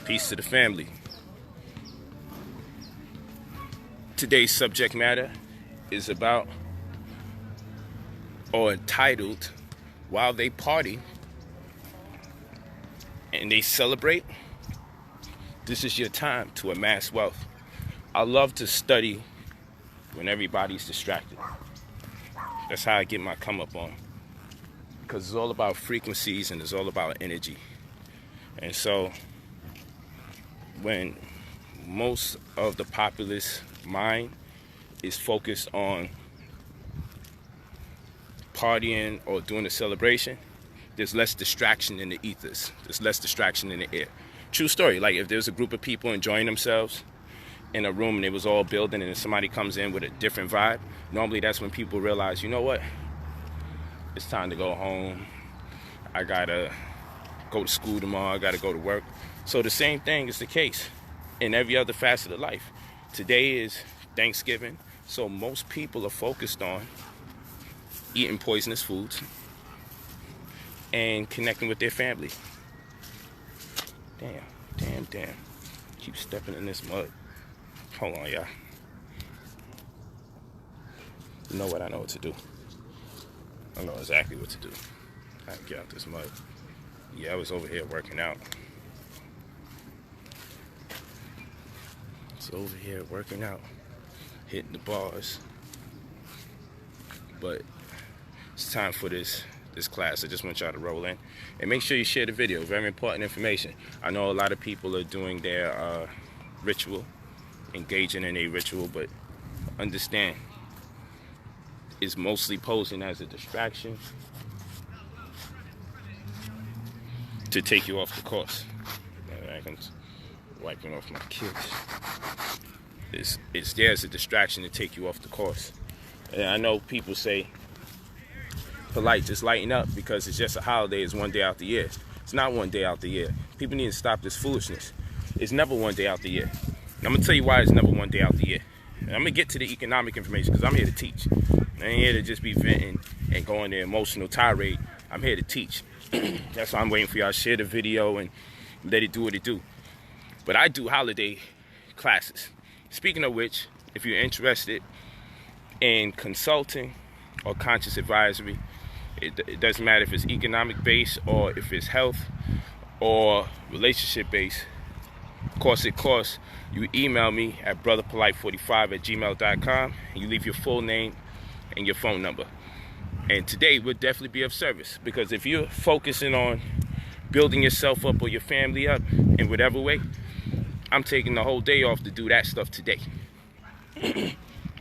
Peace to the family. Today's subject matter is about, or entitled, while they party and they celebrate, this is your time to amass wealth. I love to study when everybody's distracted. That's how I get my come up on. Because it's all about frequencies and it's all about energy. And so when most of the populace mind is focused on partying or doing a celebration, there's less distraction in the ethers. There's less distraction in the air. True story. Like if there's a group of people enjoying themselves in a room and it was all building and then somebody comes in with a different vibe, normally that's when people realize, you know what? It's time to go home. I gotta go to school tomorrow. I gotta go to work. So the same thing is the case in every other facet of life. Today is Thanksgiving, so most people are focused on eating poisonous foods and connecting with their family. Damn. Keep stepping in this mud. Hold on, y'all. You know what? I know what to do. I know exactly what to do. I can get out this mud. Yeah, I was over here working out. Over here working out, hitting the bars, but it's time for this class. I just want y'all to roll in and make sure you share the video. Very important information. I know a lot of people are doing their ritual, engaging in a ritual, but understand it's mostly posing as a distraction to take you off the course. Wiping off my kids. It's there as a distraction to take you off the course. And I know people say, Polight, just lighten up because it's just a holiday. It's one day out the year. It's not one day out the year. People need to stop this foolishness. It's never one day out the year. And I'm going to tell you why it's never one day out the year. And I'm going to get to the economic information because I'm here to teach. I ain't here to just be venting and going the emotional tirade. I'm here to teach. That's why I'm waiting for y'all to share the video and let it do what it do. But I do holiday classes. Speaking of which, if you're interested in consulting or conscious advisory, it doesn't matter if it's economic based or if it's health or relationship based. Course it costs. You email me at brotherpolite45@gmail.com and you leave your full name and your phone number. And today will definitely be of service because if you're focusing on building yourself up or your family up in whatever way, I'm taking the whole day off to do that stuff today.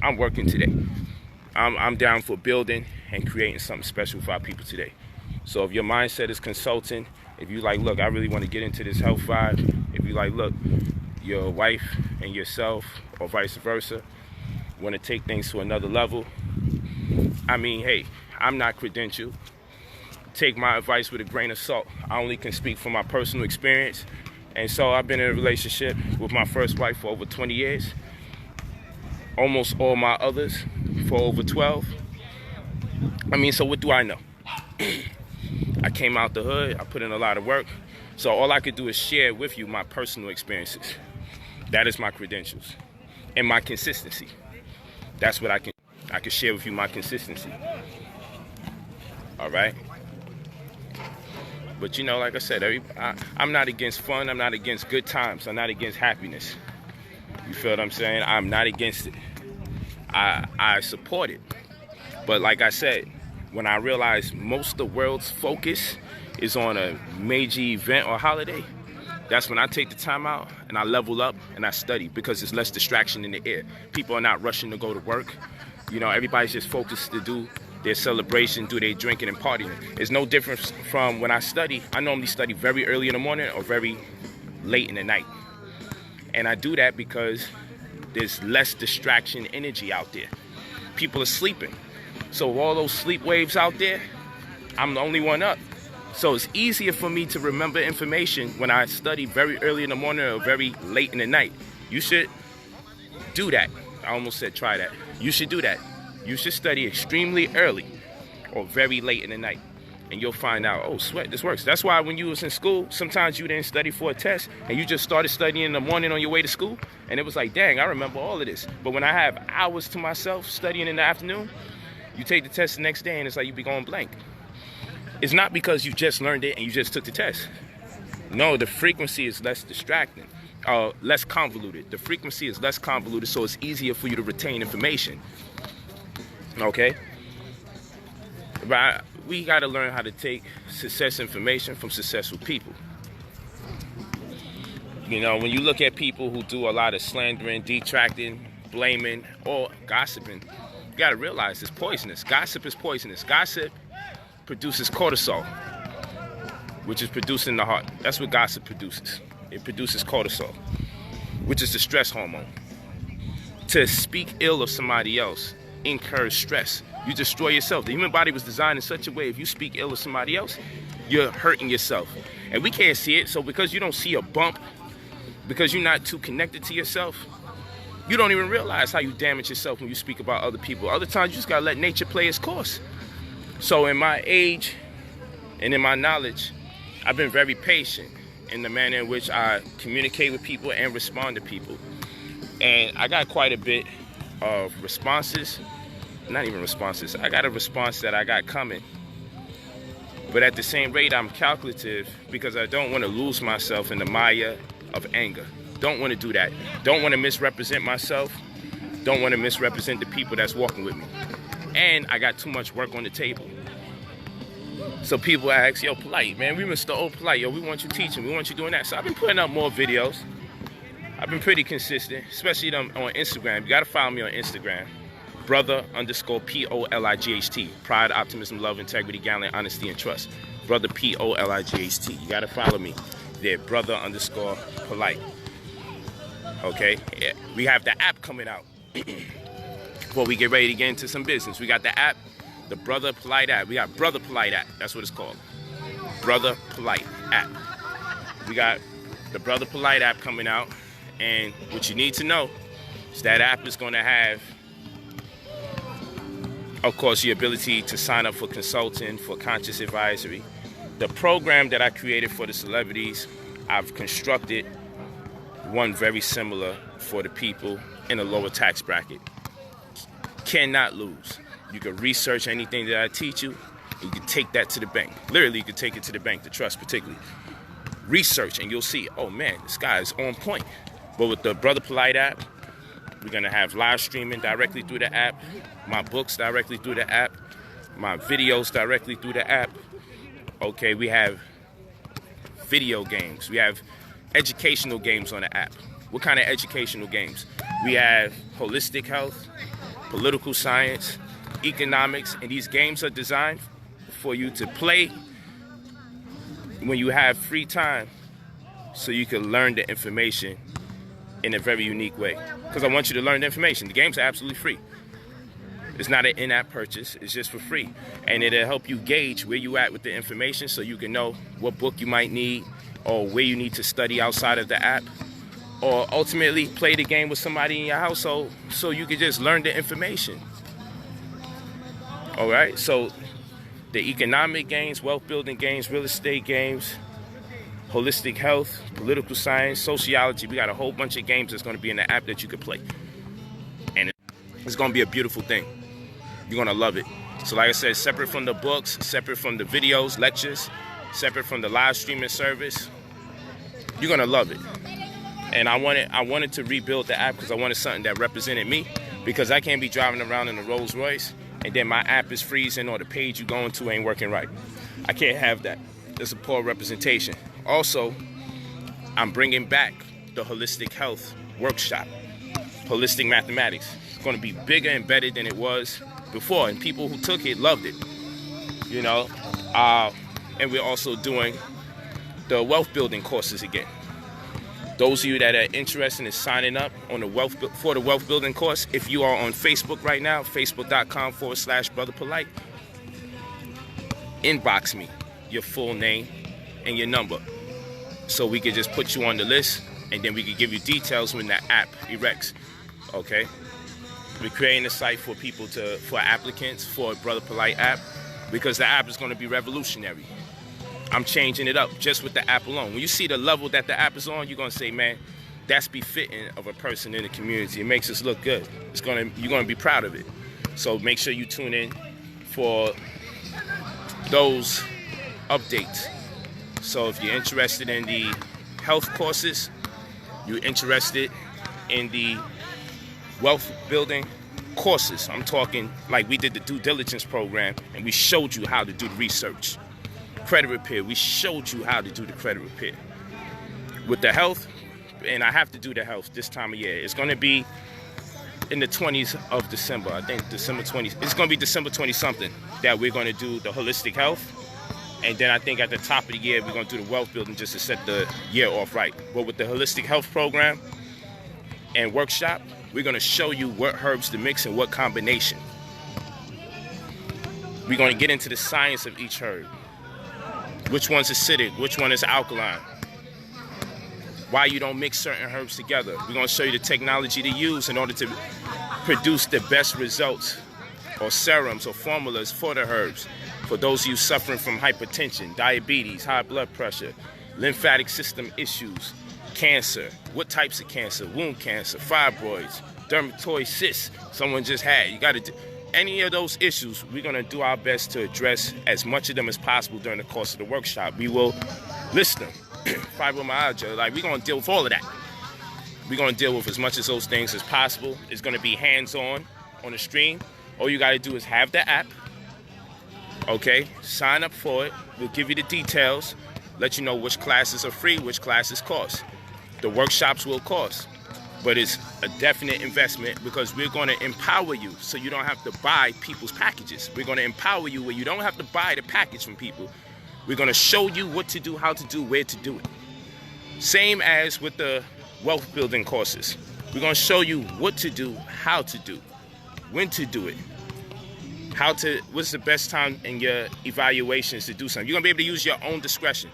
I'm working today. I'm down for building and creating something special for our people today. So if your mindset is consulting, if you like, look, I really want to get into this health vibe. If you like, look, your wife and yourself or vice versa want to take things to another level. I mean, hey, I'm not credentialed. Take my advice with a grain of salt. I only can speak from my personal experience. And so I've been in a relationship with my first wife for over 20 years. Almost all my others for over 12. I mean, so what do I know? I came out the hood. I put in a lot of work. So all I could do is share with you my personal experiences. That is my credentials. And my consistency. That's what I can share with you, my consistency. All right? But you know, like I said, I'm not against fun. I'm not against good times. I'm not against happiness. You feel what I'm saying? I'm not against it. I support it. But like I said, when I realize most of the world's focus is on a major event or holiday, that's when I take the time out and I level up and I study because there's less distraction in the air. People are not rushing to go to work. You know, everybody's just focused to do their celebration, do their drinking and partying. It's no different from when I study. I normally study very early in the morning or very late in the night. And I do that because there's less distraction energy out there. People are sleeping. So all those sleep waves out there, I'm the only one up. So it's easier for me to remember information when I study very early in the morning or very late in the night. You should do that. I almost said try that. You should do that. You should study extremely early or very late in the night. and you'll find out, oh, sweat, this works. That's why when you was in school, sometimes you didn't study for a test, and you just started studying in the morning on your way to school, and it was like, dang, I remember all of this. But when I have hours to myself studying in the afternoon, you take the test the next day, and it's like you be going blank. It's not because you just learned it and you just took the test. No, the frequency is less distracting, less convoluted. The frequency is less convoluted, so it's easier for you to retain information. Okay? But we got to learn how to take success information from successful people. You know, when you look at people who do a lot of slandering, detracting, blaming, or gossiping, you got to realize it's poisonous. Gossip is poisonous. Gossip produces cortisol, which is produced in the heart. That's what gossip produces. It produces cortisol, which is the stress hormone. To speak ill of somebody else incurs stress. You destroy yourself. The human body was designed in such a way, if you speak ill of somebody else, you're hurting yourself. And we can't see it, so because you don't see a bump, because you're not too connected to yourself, you don't even realize how you damage yourself when you speak about other people. Other times, you just gotta let nature play its course. So in my age and in my knowledge, I've been very patient in the manner in which I communicate with people and respond to people. And I got quite a bit of responses. Not even responses. I got a response that I got coming. But at the same rate, I'm calculative because I don't want to lose myself in the maya of anger. Don't want to do that. Don't want to misrepresent myself. Don't want to misrepresent the people that's walking with me. And I got too much work on the table. So people ask, yo, Polight, man, we miss the old Polight. Yo, we want you teaching. We want you doing that. So I've been putting up more videos. I've been pretty consistent, especially on Instagram. You got to follow me on Instagram. Brother_POLIGHT. Pride, optimism, love, integrity, gallant, honesty, and trust. Brother POLIGHT. You gotta follow me there. Brother_Polight. Okay? Yeah. We have the app coming out. Before we get ready to get into some business, we got the app, the Brother Polight app. We got Brother Polight app. That's what it's called. Brother Polight app. We got the Brother Polight app coming out, and what you need to know is that app is going to have, of course, the ability to sign up for consulting, for conscious advisory. The program that I created for the celebrities, I've constructed one very similar for the people in a lower tax bracket. Cannot lose. You can research anything that I teach you. You can take that to the bank. Literally, you can take it to the bank, the trust particularly. Research, and you'll see, oh man, this guy is on point. But with the Brother Polight app, we're going to have live streaming directly through the app, my books directly through the app, my videos directly through the app. Okay, we have video games. We have educational games on the app. What kind of educational games? We have holistic health, political science, economics, and these games are designed for you to play when you have free time so you can learn the information in a very unique way. Because I want you to learn the information. The games are absolutely free. It's not an in-app purchase. It's just for free. And it'll help you gauge where you at with the information so you can know what book you might need or where you need to study outside of the app. Or ultimately play the game with somebody in your household so you can just learn the information. All right? So the economic games, wealth building games, real estate games, holistic health, political science, sociology. We got a whole bunch of games that's going to be in the app that you can play. And it's going to be a beautiful thing. You're going to love it. So like I said, separate from the books, separate from the videos, lectures, separate from the live streaming service, you're going to love it. And I wanted to rebuild the app because I wanted something that represented me, because I can't be driving around in a Rolls Royce and then my app is freezing or the page you're going to ain't working right. I can't have that. It's a poor representation. Also, I'm bringing back the holistic health workshop, holistic mathematics. It's going to be bigger and better than it was before, and people who took it loved it, you know. And we're also doing the wealth building courses again. Those of you that are interested in signing up on for the wealth building course, if you are on Facebook right now, facebook.com/Brother Polight, inbox me your full name and your number so we could just put you on the list, and then we could give you details when the app erects. Okay, we're creating a site for people for applicants for Brother Polight app. because the app is going to be revolutionary. I'm changing it up just with the app alone. When you see the level that the app is on, you're going to say, man, that's befitting of a person in the community. It makes us look good. You're going to be proud of it. So make sure you tune in for those updates. So if you're interested in the health courses, you're interested in the wealth building courses, I'm talking like we did the due diligence program and we showed you how to do the research. Credit repair, we showed you how to do the credit repair. With the health, and I have to do the health this time of year, it's going to be in the 20s of December. I think December 20, it's going to be December 20 something that we're going to do the holistic health. And then I think at the top of the year, we're going to do the wealth building just to set the year off right. But with the holistic health program and workshop, we're going to show you what herbs to mix and what combination. We're going to get into the science of each herb. Which one's acidic, which one is alkaline. Why you don't mix certain herbs together. We're going to show you the technology to use in order to produce the best results or serums or formulas for the herbs. For those of you suffering from hypertension, diabetes, high blood pressure, lymphatic system issues, cancer, what types of cancer, wound cancer, fibroids, dermatoid cysts, someone just had. You got to do any of those issues. We're going to do our best to address as much of them as possible during the course of the workshop. We will list them. Fibromyalgia, like we're going to deal with all of that. We're going to deal with as much of those things as possible. It's going to be hands-on on the stream. All you got to do is have the app. Okay, sign up for it. We'll give you the details, let you know which classes are free, which classes cost. The workshops will cost, but it's a definite investment because we're going to empower you so you don't have to buy people's packages. We're going to empower you where you don't have to buy the package from people. We're going to show you what to do, how to do, where to do it. Same as with the wealth building courses. We're going to show you what to do, how to do, when to do it. What's the best time in your evaluations to do something. You're going to be able to use your own discretion.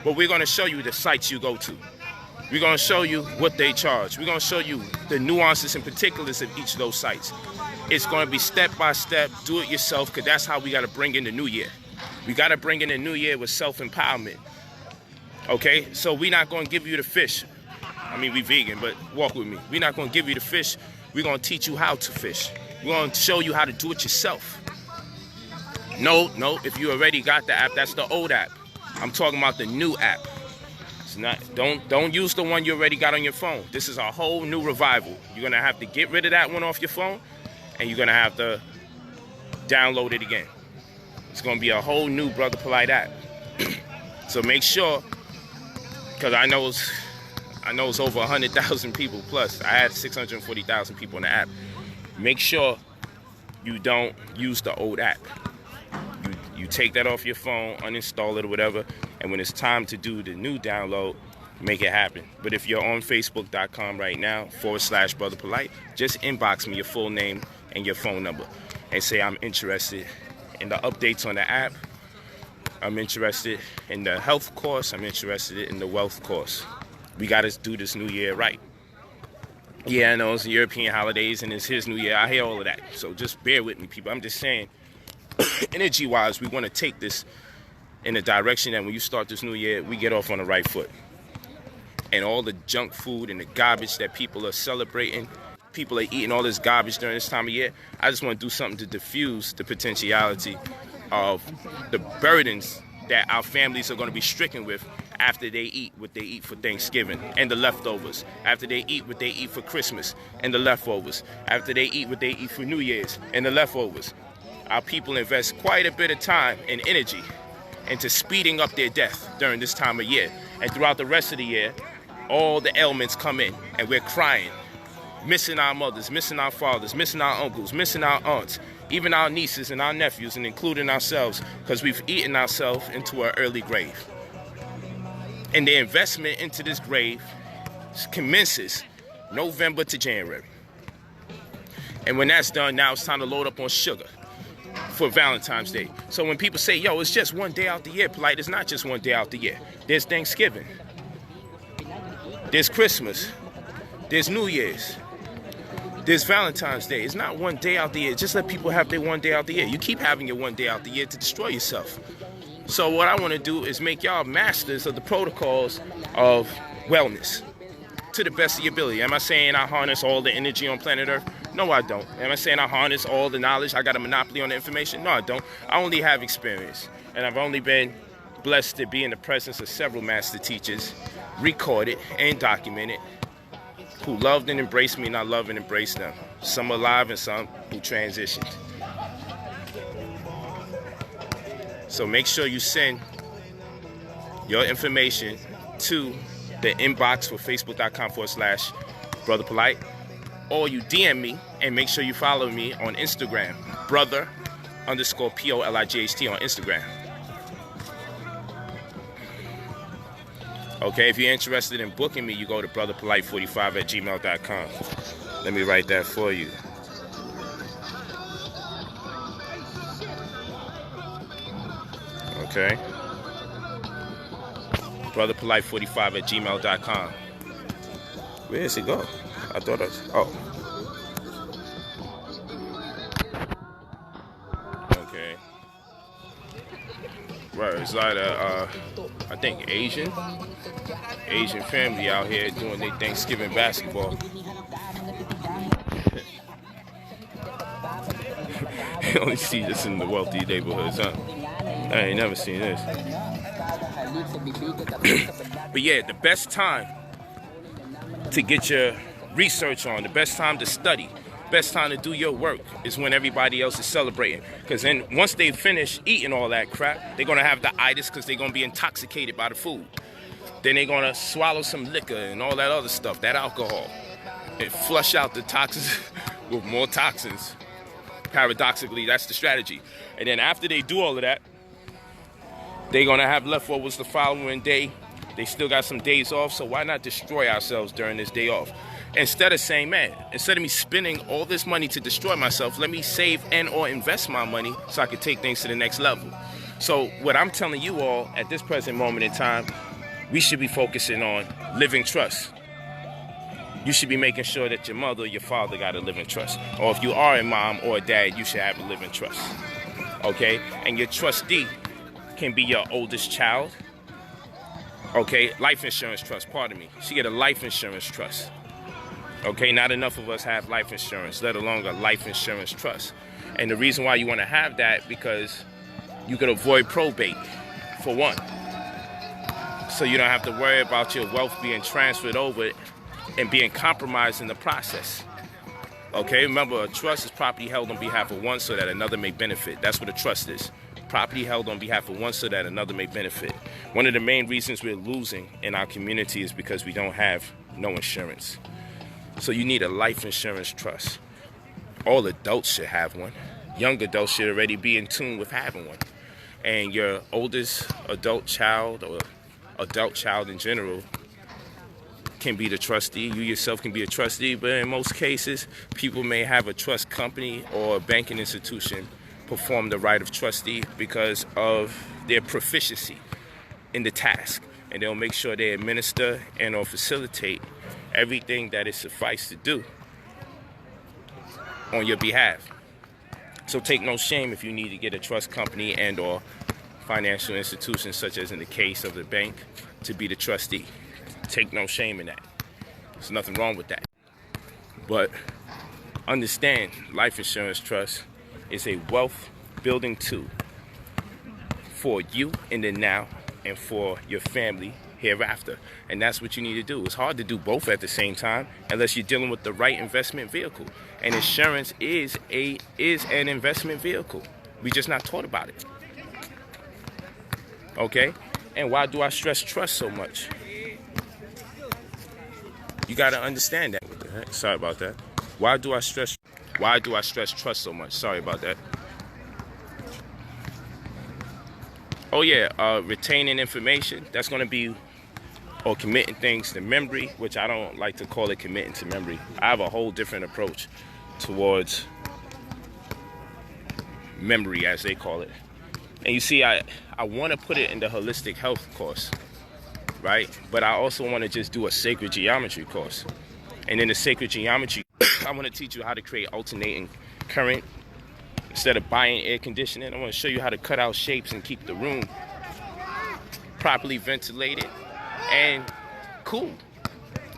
But we're going to show you the sites you go to. We're going to show you what they charge. We're going to show you the nuances and particulars of each of those sites. It's going to be step by step, do it yourself, because that's how we got to bring in the new year. We got to bring in the new year with self-empowerment. Okay? So we're not going to give you the fish. I mean, we vegan, but walk with me. We're not going to give you the fish. We're going to teach you how to fish. We're going to show you how to do it yourself. No, if you already got the app, that's the old app. I'm talking about the new app. It's not, don't use the one you already got on your phone. This is a whole new revival. You're going to have to get rid of that one off your phone, and you're going to have to download it again. It's going to be a whole new Brother Polight app. So make sure, because I know it's over 100,000 people plus. I had 640,000 people in the app. Make sure you don't use the old app. You take that off your phone, uninstall it or whatever, and when it's time to do the new download, make it happen. But if you're on Facebook.com right now, /Brother Polight, just inbox me your full name and your phone number and say I'm interested in the updates on the app. I'm interested in the health course. I'm interested in the wealth course. We got to do this new year right. Yeah, I know it's the European holidays and it's his new year. I hear all of that. So just bear with me, people. I'm just saying, energy-wise, we want to take this in a direction that when you start this new year, we get off on the right foot. And all the junk food and the garbage that people are celebrating, people are eating all this garbage during this time of year. I just want to do something to diffuse the potentiality of the burdens that our families are going to be stricken with after they eat what they eat for Thanksgiving and the leftovers, after they eat what they eat for Christmas and the leftovers, after they eat what they eat for New Year's and the leftovers. Our people invest quite a bit of time and energy into speeding up their death during this time of year. And throughout the rest of the year, all the ailments come in and we're crying, missing our mothers, missing our fathers, missing our uncles, missing our aunts, even our nieces and our nephews, and including ourselves, because we've eaten ourselves into an early grave. And the investment into this grave commences November to January. And when that's done, now it's time to load up on sugar for Valentine's Day. So when people say, yo, it's just one day out the year, Polight, it's not just one day out the year. There's Thanksgiving. There's Christmas. There's New Year's. There's Valentine's Day. It's not one day out the year. Just let people have their one day out the year. You keep having your one day out the year to destroy yourself. So what I want to do is make y'all masters of the protocols of wellness to the best of your ability. Am I saying I harness all the energy on planet Earth? No, I don't. Am I saying I harness all the knowledge? I got a monopoly on the information? No, I don't. I only have experience. And I've only been blessed to be in the presence of several master teachers, recorded and documented, who loved and embraced me, and I love and embrace them. Some alive and some who transitioned. So make sure you send your information to the inbox for facebook.com/Brother Polight, or you DM me, and make sure you follow me on Instagram, brother_POLIGHT on Instagram. Okay, if you're interested in booking me, you go to brotherpolight45@gmail.com. Let me write that for you. Okay. brotherpolight45@gmail.com. Where does it go? I thought I was... Oh. Okay. Right, it's like a, I think Asian family out here doing their Thanksgiving basketball. You only see this in the wealthy neighborhoods, huh? I ain't never seen this. But yeah, the best time to get your research on, the best time to study, best time to do your work is when everybody else is celebrating. Because then once they finish eating all that crap, they're going to have the itis because they're going to be intoxicated by the food. Then they're going to swallow some liquor and all that other stuff, that alcohol, and flush out the toxins with more toxins. Paradoxically, that's the strategy. And then after they do all of that, they're going to have leftovers the following day. They still got some days off, so why not destroy ourselves during this day off? Instead of saying, man, instead of me spending all this money to destroy myself, let me save and or invest my money so I can take things to the next level. So what I'm telling you all at this present moment in time, we should be focusing on living trust. You should be making sure that your mother or your father got a living trust. Or if you are a mom or a dad, you should have a living trust. Okay? And your trustee can be your oldest child. Okay? Life insurance trust, pardon me. She get a life insurance trust. Okay? Not enough of us have life insurance, let alone a life insurance trust. And the reason why you want to have that, because you could avoid probate, for one. So you don't have to worry about your wealth being transferred over and being compromised in the process. Okay, remember, a trust is property held on behalf of one so that another may benefit. That's what a trust is. Property held on behalf of one so that another may benefit. One of the main reasons we're losing in our community is because we don't have no insurance. So you need a life insurance trust. All adults should have one. Young adults should already be in tune with having one. And your oldest adult child, or adult child in general, can be the trustee. You yourself can be a trustee, but in most cases, people may have a trust company or a banking institution perform the right of trustee because of their proficiency in the task. And they'll make sure they administer and or facilitate everything that is suffice to do on your behalf. So take no shame if you need to get a trust company and or financial institution, such as in the case of the bank, to be the trustee. Take no shame in that. There's nothing wrong with that. But understand, life insurance trust is a wealth building tool for you in the now and for your family hereafter. And that's what you need to do. It's hard to do both at the same time unless you're dealing with the right investment vehicle. And insurance is an investment vehicle. We're just not taught about it. Okay? And why do I stress trust so much? You got to understand that. What the heck? Sorry about that. Why do I stress trust so much? Sorry about that. Oh yeah, retaining information. That's going to be, or committing things to memory, which I don't like to call it committing to memory. I have a whole different approach towards memory, as they call it. And you see, I want to put it in the holistic health course, right? But I also want to just do a sacred geometry course. And in the sacred geometry I want to teach you how to create alternating current. Instead of buying air conditioning, I want to show you how to cut out shapes and keep the room properly ventilated and cool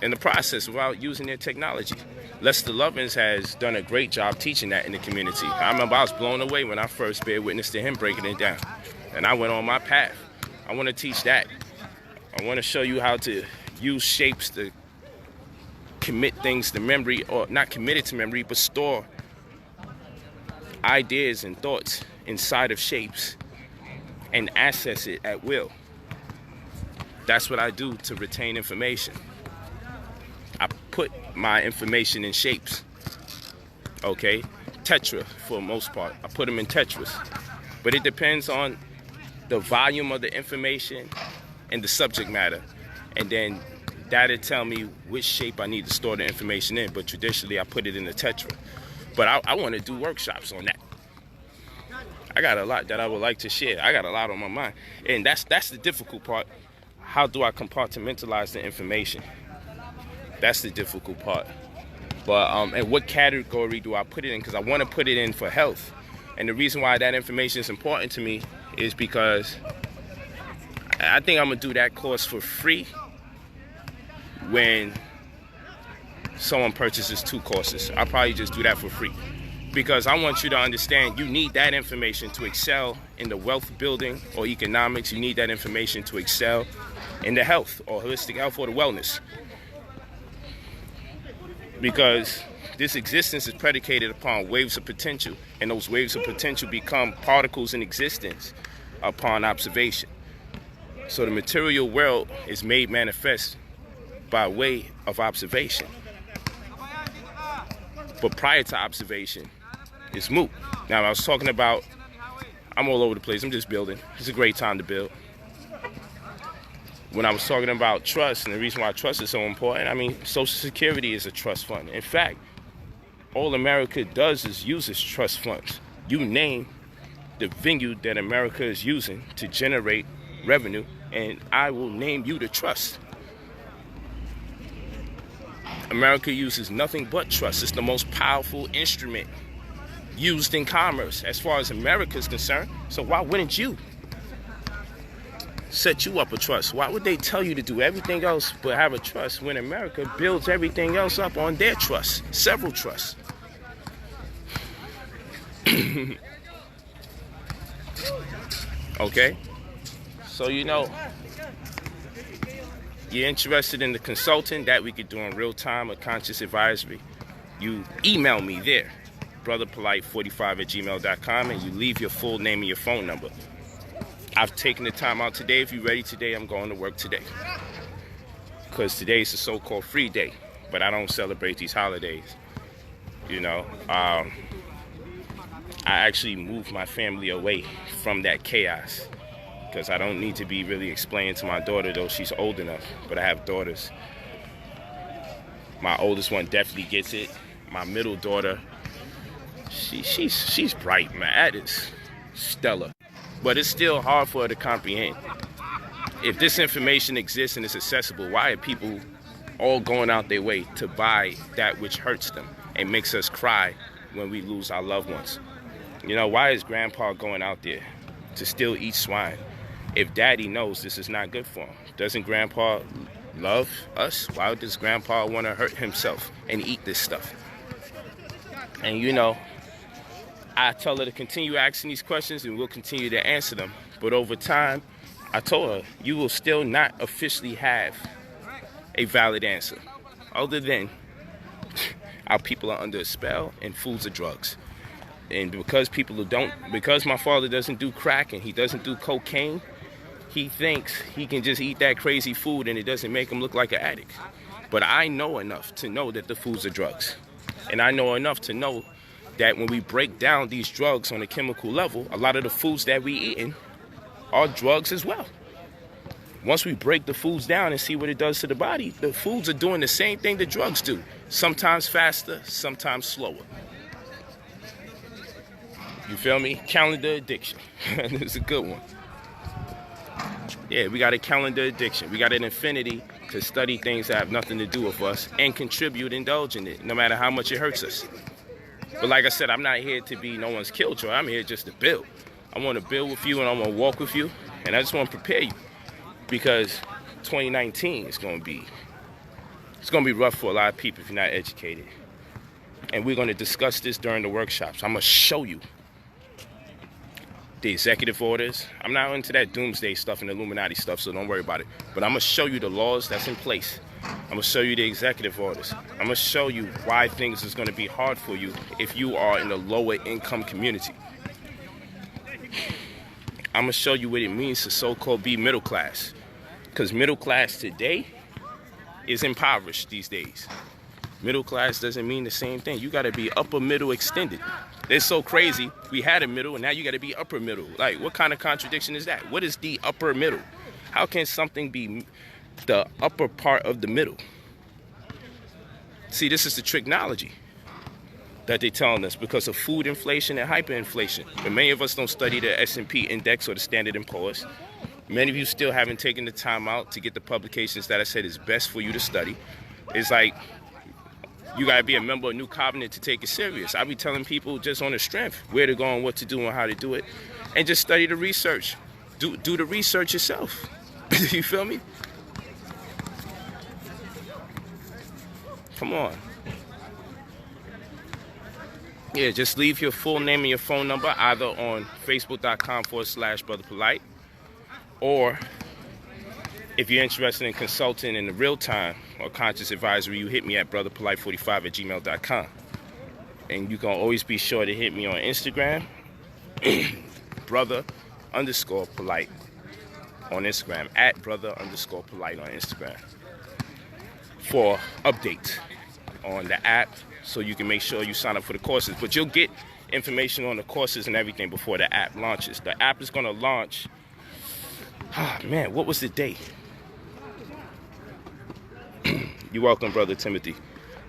in the process without using their technology. Lester Lovins has done a great job teaching that in the community. I remember I was blown away when I first bear witness to him breaking it down. And I went on my path. I want to teach that. I want to show you how to use shapes to commit things to memory, or not commit it to memory, but store ideas and thoughts inside of shapes and access it at will. That's what I do to retain information. I put my information in shapes, okay? Tetra for the most part. I put them in tetras. But it depends on the volume of the information and the subject matter. And then that'll tell me which shape I need to store the information in. But traditionally, I put it in the tetra. But I want to do workshops on that. I got a lot that I would like to share. I got a lot on my mind. And that's the difficult part. How do I compartmentalize the information? That's the difficult part. But and what category do I put it in? Because I want to put it in for health. And the reason why that information is important to me is because I think I'm going to do that course for free when someone purchases 2 courses. I'll probably just do that for free. Because I want you to understand you need that information to excel in the wealth building or economics. You need that information to excel in the health or holistic health or the wellness. Because this existence is predicated upon waves of potential. And those waves of potential become particles in existence upon observation. So the material world is made manifest by way of observation. But prior to observation, it's moot. Now, I was talking about, I'm all over the place. I'm just building. It's a great time to build. When I was talking about trust, and the reason why trust is so important, I mean, Social Security is a trust fund. In fact, all America does is uses trust funds. You name the venue that America is using to generate revenue, and I will name you the trust. America uses nothing but trust. It's the most powerful instrument used in commerce as far as America is concerned. So why wouldn't you set you up a trust? Why would they tell you to do everything else but have a trust when America builds everything else up on their trust? Several trusts. Okay? So, you know, you're interested in the consulting that we could do in real time, a conscious advisory. You email me there, brotherpolight45@gmail.com, and you leave your full name and your phone number. I've taken the time out today. If you're ready today, I'm going to work today. Because today is the so-called free day. But I don't celebrate these holidays. You know, I actually moved my family away from that chaos. Because I don't need to be really explaining to my daughter, though she's old enough. But I have daughters. My oldest one definitely gets it. My middle daughter, she's bright, man. That is stellar. But it's still hard for her to comprehend. If this information exists and is accessible, why are people all going out their way to buy that which hurts them and makes us cry when we lose our loved ones? You know, why is grandpa going out there to still eat swine if daddy knows this is not good for him? Doesn't grandpa love us? Why does grandpa want to hurt himself and eat this stuff? And you know, I tell her to continue asking these questions and we'll continue to answer them. But over time, I told her, you will still not officially have a valid answer. Other than our people are under a spell and foods are drugs. And because my father doesn't do crack and he doesn't do cocaine, he thinks he can just eat that crazy food and it doesn't make him look like an addict. But I know enough to know that the foods are drugs. And I know enough to know that when we break down these drugs on a chemical level, a lot of the foods that we eating are drugs as well. Once we break the foods down and see what it does to the body, the foods are doing the same thing the drugs do. Sometimes faster, sometimes slower. You feel me? Calendar addiction. It's a good one. Yeah, we got a calendar addiction. We got an affinity to study things that have nothing to do with us and contribute, indulge in it, no matter how much it hurts us. But like I said, I'm not here to be no one's killjoy. I'm here just to build. I want to build with you and I want to walk with you. And I just want to prepare you because 2019 is going to be rough for a lot of people if you're not educated. And we're going to discuss this during the workshops. I'm going to show you the executive orders. I'm not into that doomsday stuff and Illuminati stuff, so don't worry about it. But I'm going to show you the laws that's in place. I'm going to show you the executive orders. I'm going to show you why things is going to be hard for you if you are in a lower income community. I'm going to show you what it means to so-called be middle class. Because middle class today is impoverished these days. Middle class doesn't mean the same thing. You got to be upper middle extended. It's so crazy. We had a middle and now you got to be upper middle. Like, what kind of contradiction is that? What is the upper middle? How can something be the upper part of the middle? See, this is the tricknology that they're telling us because of food inflation and hyperinflation. And many of us don't study the S&P index or the Standard & Poor's. Many of you still haven't taken the time out to get the publications that I said is best for you to study. It's like you got to be a member of New Covenant to take it serious. I be telling people just on the strength where to go and what to do and how to do it. And just study the research. Do the research yourself. You feel me? Come on. Yeah, just leave your full name and your phone number either on facebook.com/Brother Polight, or if you're interested in consulting in the real time or conscious advisory, you hit me at brotherpolight45@gmail.com. And you can always be sure to hit me on Instagram, brother_polite on Instagram, at brother_polite on Instagram, for updates on the app, so you can make sure you sign up for the courses. But you'll get information on the courses and everything before the app launches. The app is going to launch, man, what was the date? You're welcome, Brother Timothy.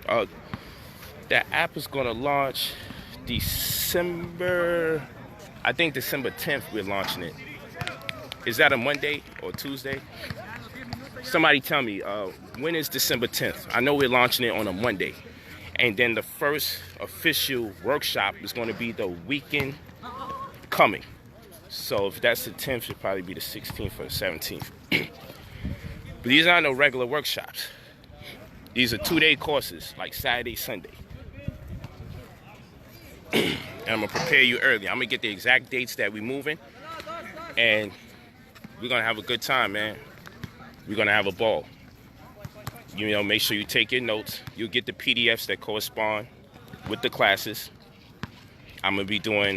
The app is going to launch December 10th we're launching it. Is that a Monday or Tuesday? Somebody tell me, when is December 10th? I know we're launching it on a Monday. And then the first official workshop is going to be the weekend coming. So if that's the 10th, it'll probably be the 16th or the 17th. But these aren't no regular workshops. These are 2-day courses, like Saturday, Sunday. And I'm going to prepare you early. I'm going to get the exact dates that we're moving. And we're going to have a good time, man. We're going to have a ball. You know, make sure you take your notes. You'll get the PDFs that correspond with the classes. I'm going to be doing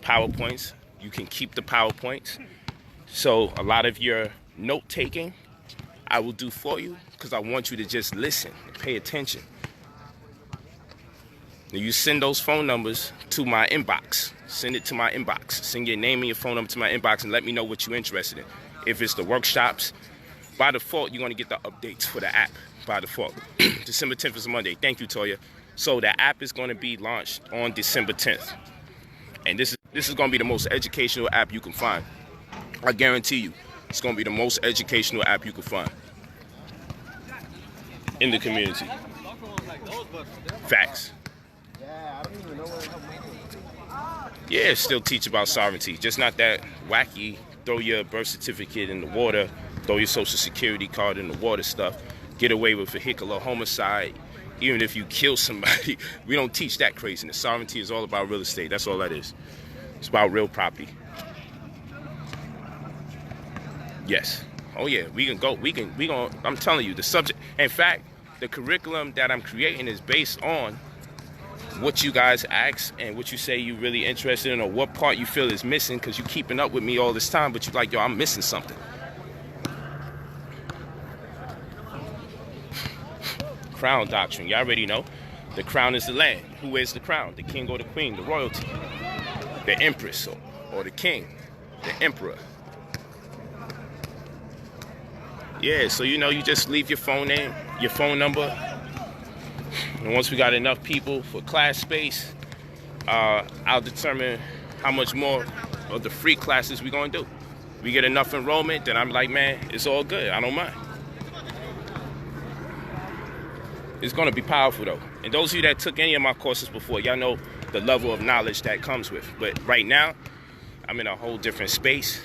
PowerPoints. You can keep the PowerPoints. So a lot of your note-taking, I will do for you because I want you to just listen and pay attention. Now you send those phone numbers to my inbox. Send it to my inbox. Send your name and your phone number to my inbox and let me know what you're interested in. If it's the workshops, by default, you're going to get the updates for the app by default. December 10th is a Monday. Thank you, Toya. So the app is going to be launched on December 10th. And this is going to be the most educational app you can find. I guarantee you, it's going to be the most educational app you can find in the community. Facts. Yeah, still teach about sovereignty. Just not that wacky, throw your birth certificate in the water, throw your social security card in the water stuff, get away with vehicular homicide, even if you kill somebody. We don't teach that craziness. Sovereignty is all about real estate. That's all that is. It's about real property. Yes. Oh yeah, we can go. I'm telling you, the subject. In fact, the curriculum that I'm creating is based on what you guys ask and what you say you're really interested in, or what part you feel is missing, because you're keeping up with me all this time, but you're like, yo, I'm missing something. Crown doctrine. You already know. The crown is the land. Who wears the crown? The king or the queen? The royalty? The empress or the king? The emperor? Yeah, so you know, you just leave your phone name, your phone number. And once we got enough people for class space, I'll determine how much more of the free classes we're going to do. We get enough enrollment, then I'm like, man, it's all good. I don't mind. It's going to be powerful, though. And those of you that took any of my courses before, y'all know the level of knowledge that comes with. But right now, I'm in a whole different space.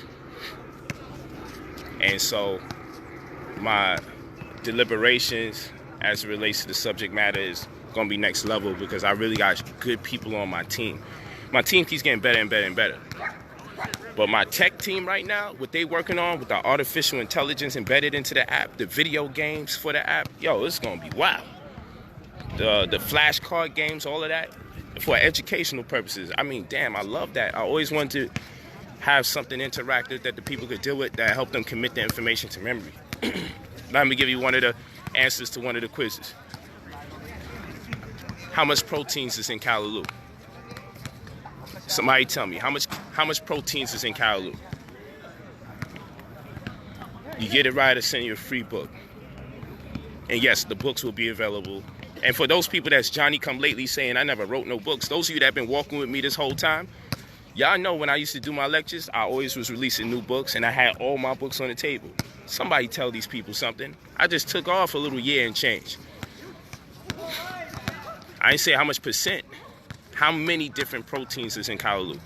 And so my deliberations as it relates to the subject matter is going to be next level because I really got good people on my team. My team keeps getting better and better and better. But my tech team right now, what they working on with the artificial intelligence embedded into the app, the video games for the app, yo, it's going to be wow. The flashcard games, all of that, for educational purposes. I mean, damn, I love that. I always wanted to have something interactive that the people could deal with that help them commit the information to memory. Let me give you one of the answers to one of the quizzes. How much proteins is in callaloo? Somebody tell me, how much proteins is in callaloo? You get it right, I'll send you a free book. And yes, the books will be available. And for those people that's Johnny come lately saying I never wrote no books, those of you that have been walking with me this whole time, y'all know when I used to do my lectures, I always was releasing new books and I had all my books on the table. Somebody tell these people something. I just took off a little year and change. I ain't say how much percent. How many different proteins is in callaloo?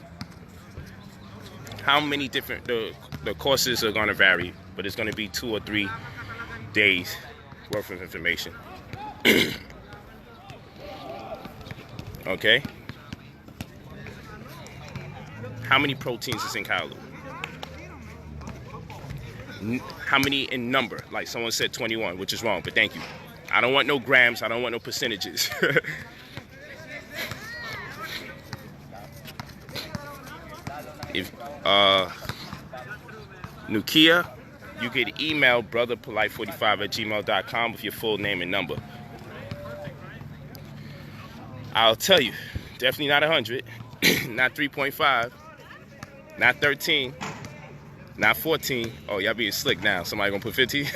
How many different, the courses are gonna vary, but it's gonna be 2 or 3 days worth of information. Okay? How many proteins is in callaloo? How many in number? Like someone said 21, which is wrong, but thank you. I don't want no grams, I don't want no percentages. If Nukia, you could email brotherpolight45@gmail.com with your full name and number. I'll tell you, definitely not 100, not 3.5, not 13, not 14. Oh, y'all being slick now. Somebody gonna put 50?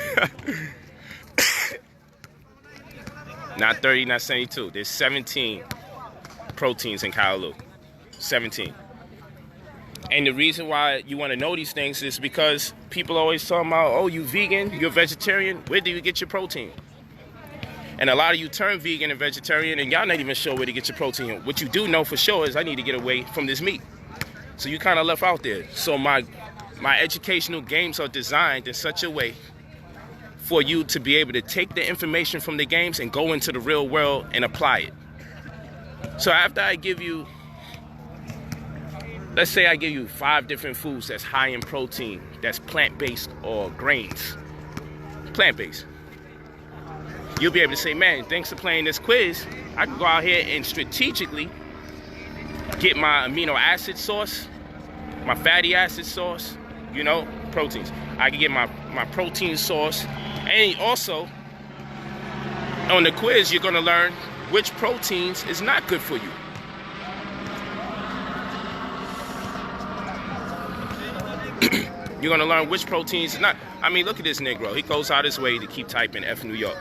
Not 30, not 72. There's 17 proteins in callaloo. 17. And the reason why you want to know these things is because people always talking about, oh, you vegan, you're vegetarian. Where do you get your protein? And a lot of you turn vegan and vegetarian, and y'all not even sure where to get your protein. What you do know for sure is I need to get away from this meat. So you kind of left out there. So my educational games are designed in such a way for you to be able to take the information from the games and go into the real world and apply it. So after I give you, let's say I give you 5 different foods that's high in protein, that's plant-based or grains, plant-based. You'll be able to say, man, thanks for playing this quiz, I can go out here and strategically get my amino acid source, my fatty acid source, you know, proteins. I can get my protein source. And also, on the quiz, you're going to learn which proteins is not good for you. You're going to learn which proteins is not. I mean, look at this Negro. He goes out his way to keep typing F New York.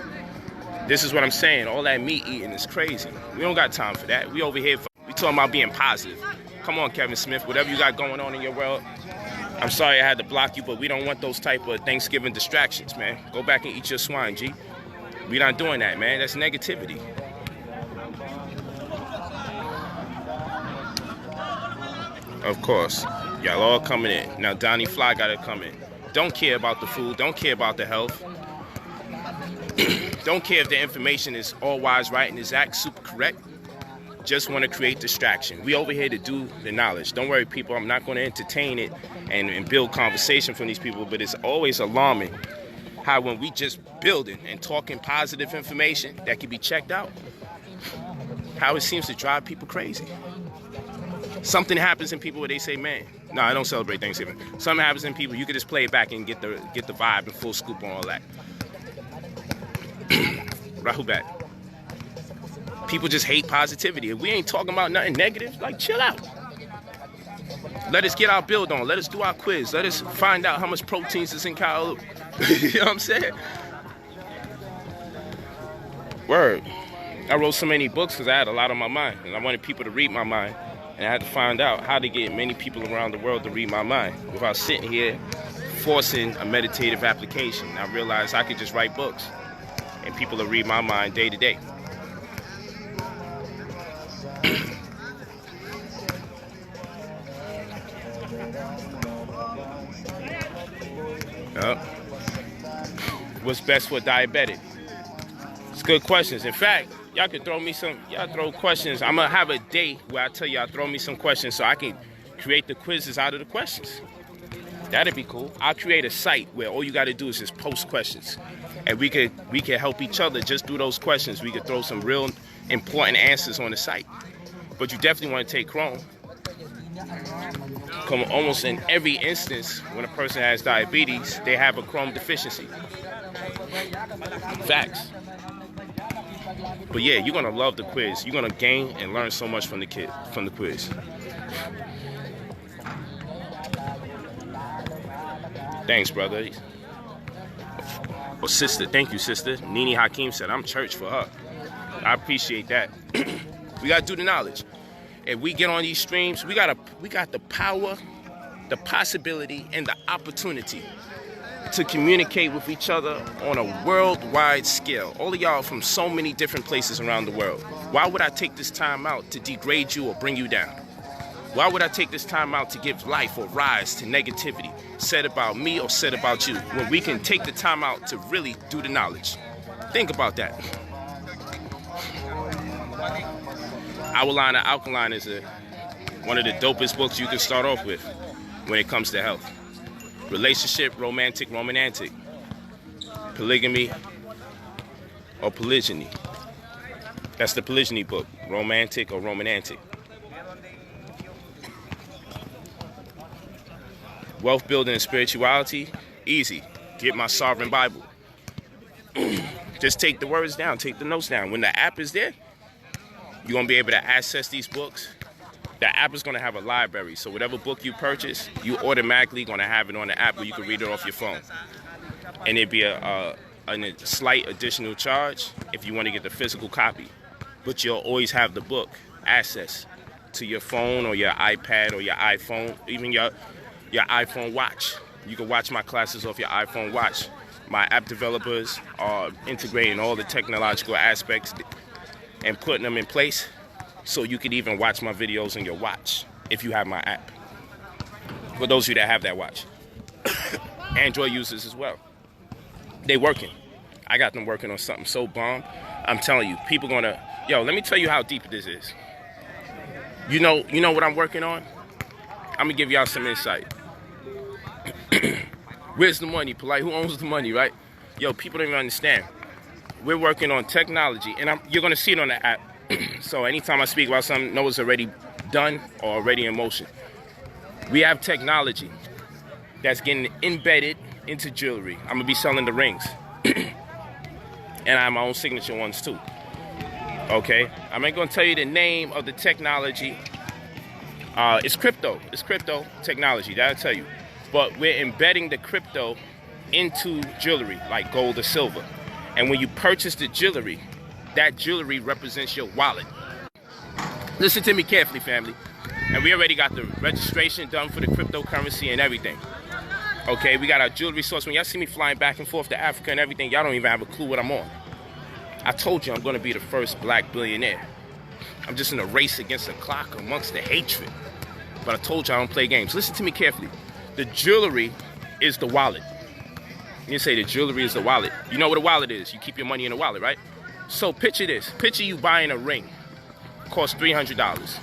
This is what I'm saying. All that meat eating is crazy. We don't got time for that. We over here, we talking about being positive. Come on, Kevin Smith. Whatever you got going on in your world, I'm sorry I had to block you, but we don't want those type of Thanksgiving distractions, man. Go back and eat your swine, G. We not doing that, man. That's negativity. Of course. Y'all all coming in. Now, Donnie Fly got to come in. Don't care about the food. Don't care about the health. Don't care if the information is all wise, right, and exact, super correct. Just want to create distraction. We over here to do the knowledge. Don't worry, people. I'm not going to entertain it and build conversation from these people, but it's always alarming how when we just building and talking positive information that can be checked out, how it seems to drive people crazy. Something happens in people where they say, man, no, I don't celebrate Thanksgiving. Something happens in people, you can just play it back and get the vibe and full scoop on all that. Rahubat. People just hate positivity. If we ain't talking about nothing negative, like, chill out. Let us get our build on. Let us do our quiz. Let us find out how much proteins is in callaloo. You know what I'm saying? Word. I wrote so many books because I had a lot on my mind, and I wanted people to read my mind. And I had to find out how to get many people around the world to read my mind without sitting here forcing a meditative application. I realized I could just write books and people will read my mind day to day. What's best for a diabetic? It's good questions. In fact, y'all could throw me some, y'all throw questions. I'm gonna have a day where I tell y'all throw me some questions so I can create the quizzes out of the questions. That'd be cool. I'll create a site where all you gotta do is just post questions. And we could help each other just through those questions. We could throw some real important answers on the site. But you definitely want to take Chrome. Almost in every instance, when a person has diabetes, they have a Chrome deficiency. Facts. But yeah, you're gonna love the quiz. You're gonna gain and learn so much from the quiz. Thanks, brother. Oh, sister, thank you, sister. Nini Hakeem said, I'm church for her. I appreciate that. We gotta do the knowledge. If we get on these streams, we got the power, the possibility, and the opportunity to communicate with each other on a worldwide scale. All of y'all from so many different places around the world. Why would I take this time out to degrade you or bring you down? Why would I take this time out to give life or rise to negativity said about me or said about you when we can take the time out to really do the knowledge? Think about that. Outline of Alkaline is one of the dopest books you can start off with when it comes to health. Relationship, romantic, romanantic. Polygamy or polygyny. That's the polygyny book. Romantic or romanantic. Wealth building and spirituality, easy. Get my Sovereign Bible. Just take the words down, take the notes down. When the app is there, you're gonna be able to access these books. The app is gonna have a library, so whatever book you purchase, you automatically gonna have it on the app where you can read it off your phone. And it'd be a slight additional charge if you want to get the physical copy. But you'll always have the book access to your phone or your iPad or your iPhone, even your iPhone watch. You can watch my classes off your iPhone watch. My app developers are integrating all the technological aspects and putting them in place so you can even watch my videos on your watch if you have my app. For those of you that have that watch. Android users as well. They working. I got them working on something so bomb. I'm telling you, people gonna... Yo, let me tell you how deep this is. You know what I'm working on? I'm gonna give y'all some insight. Where's the money, Polight? Who owns the money, right? Yo, people don't even understand. We're working on technology, and you're gonna see it on the app. So anytime I speak about something, know it's already done or already in motion. We have technology that's getting embedded into jewelry. I'm gonna be selling the rings. And I have my own signature ones too. Okay? I'm not gonna tell you the name of the technology. It's crypto. It's crypto technology, that'll tell you. But we're embedding the crypto into jewelry, like gold or silver. And when you purchase the jewelry, that jewelry represents your wallet. Listen to me carefully, family. And we already got the registration done for the cryptocurrency and everything. Okay, we got our jewelry source. When y'all see me flying back and forth to Africa and everything, y'all don't even have a clue what I'm on. I told you I'm gonna be the first black billionaire. I'm just in a race against the clock amongst the hatred. But I told you I don't play games. Listen to me carefully. The jewelry is the wallet. You say the jewelry is the wallet. You know what a wallet is. You keep your money in a wallet, right? So picture this. Picture you buying a ring. Costs $300.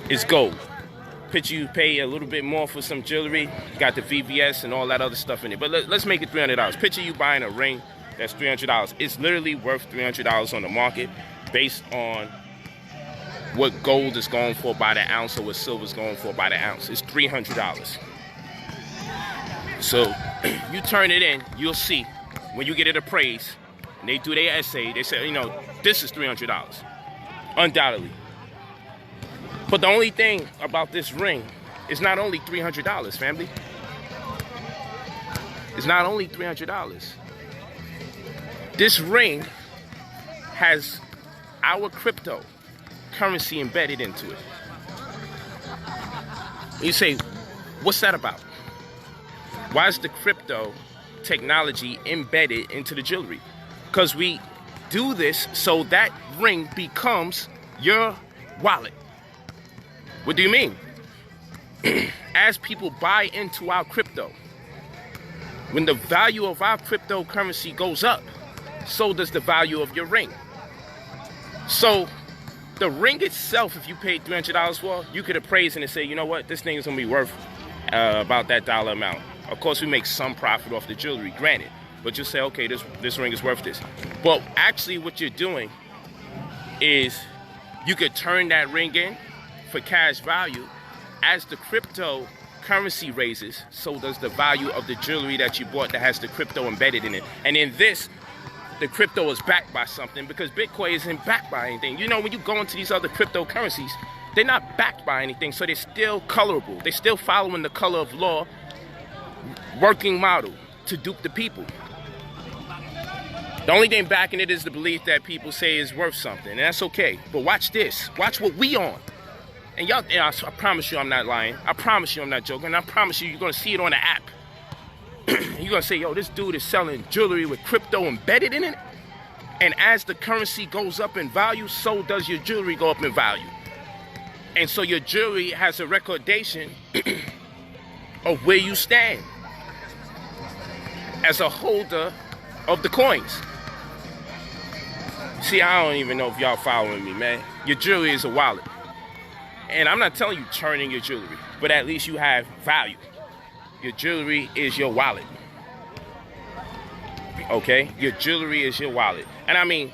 It's gold. Picture you pay a little bit more for some jewelry. Got the VVS and all that other stuff in it. But let's make it $300. Picture you buying a ring that's $300. It's literally worth $300 on the market based on what gold is going for by the ounce or what silver is going for by the ounce. It's $300. So you turn it in, you'll see when you get it appraised and they do their essay, they say, this is $300. Undoubtedly. But the only thing about this ring is not only $300, family. It's not only $300. This ring has our crypto currency embedded into it. You say, what's that about? Why is the crypto technology embedded into the jewelry? Because we do this so that ring becomes your wallet. What do you mean? As people buy into our crypto, when the value of our cryptocurrency goes up, so does the value of your ring. So the ring itself, if you paid $300 for, you could appraise it and say, you know what, this thing is going to be worth about that dollar amount. Of course, we make some profit off the jewelry, granted. But you say, okay, this ring is worth this. But actually what you're doing is you could turn that ring in for cash value. As the cryptocurrency raises, so does the value of the jewelry that you bought that has the crypto embedded in it. And in this, the crypto is backed by something, because Bitcoin isn't backed by anything. You know, when you go into these other cryptocurrencies, they're not backed by anything, so they're still colorable. They're still following the color of law working model to dupe the people. The only thing backing it is the belief that people say is worth something, and that's okay. But watch this. Watch what we on. And y'all, I promise you I'm not lying. I promise you I'm not joking. I promise you you're going to see it on the app. You're going to say, yo, this dude is selling jewelry with crypto embedded in it. And as the currency goes up in value, so does your jewelry go up in value. And so your jewelry has a recordation of where you stand as a holder of the coins. See, I don't even know if y'all following me, man. Your jewelry is a wallet. And I'm not telling you turning your jewelry, but at least you have value. Your jewelry is your wallet. Okay? Your jewelry is your wallet. And I mean,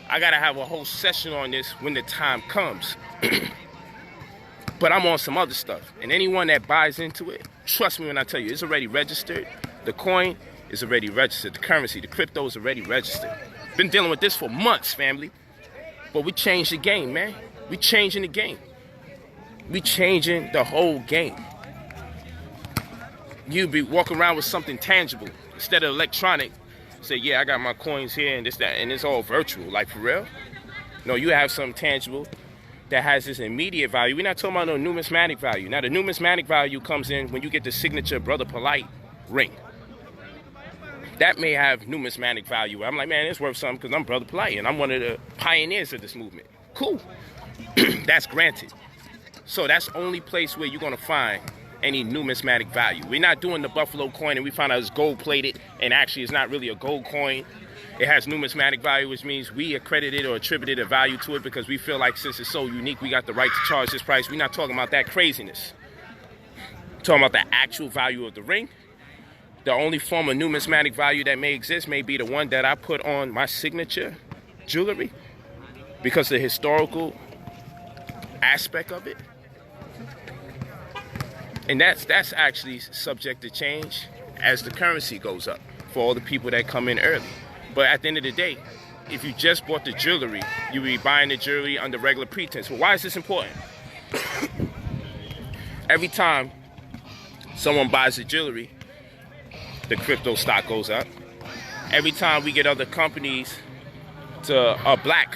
I gotta have a whole session on this when the time comes. But I'm on some other stuff. And anyone that buys into it, trust me when I tell you, it's already registered. The coin is already registered. The currency, the crypto is already registered. Been dealing with this for months, family. But we changed the game, man. We changing the game. We changing the whole game. You be walking around with something tangible instead of electronic. Say, yeah, I got my coins here and this, that, and it's all virtual. Like, for real? No, you have something tangible that has this immediate value. We're not talking about no numismatic value. Now, the numismatic value comes in when you get the signature Brother Polight ring. That may have numismatic value. I'm like, man, it's worth something because I'm Brother Polight and I'm one of the pioneers of this movement. Cool. That's granted. So that's the only place where you're going to find any numismatic value. We're not doing the Buffalo coin and we find out it's gold-plated and actually it's not really a gold coin. It has numismatic value, which means we accredited or attributed a value to it because we feel like since it's so unique, we got the right to charge this price. We're not talking about that craziness. We're talking about the actual value of the ring. The only form of numismatic value that may exist may be the one that I put on my signature jewelry because of the historical aspect of it. And that's actually subject to change as the currency goes up for all the people that come in early. But at the end of the day, if you just bought the jewelry, you would be buying the jewelry under regular pretense. Well, why is this important? Every time someone buys the jewelry, the crypto stock goes up. Every time we get other companies to black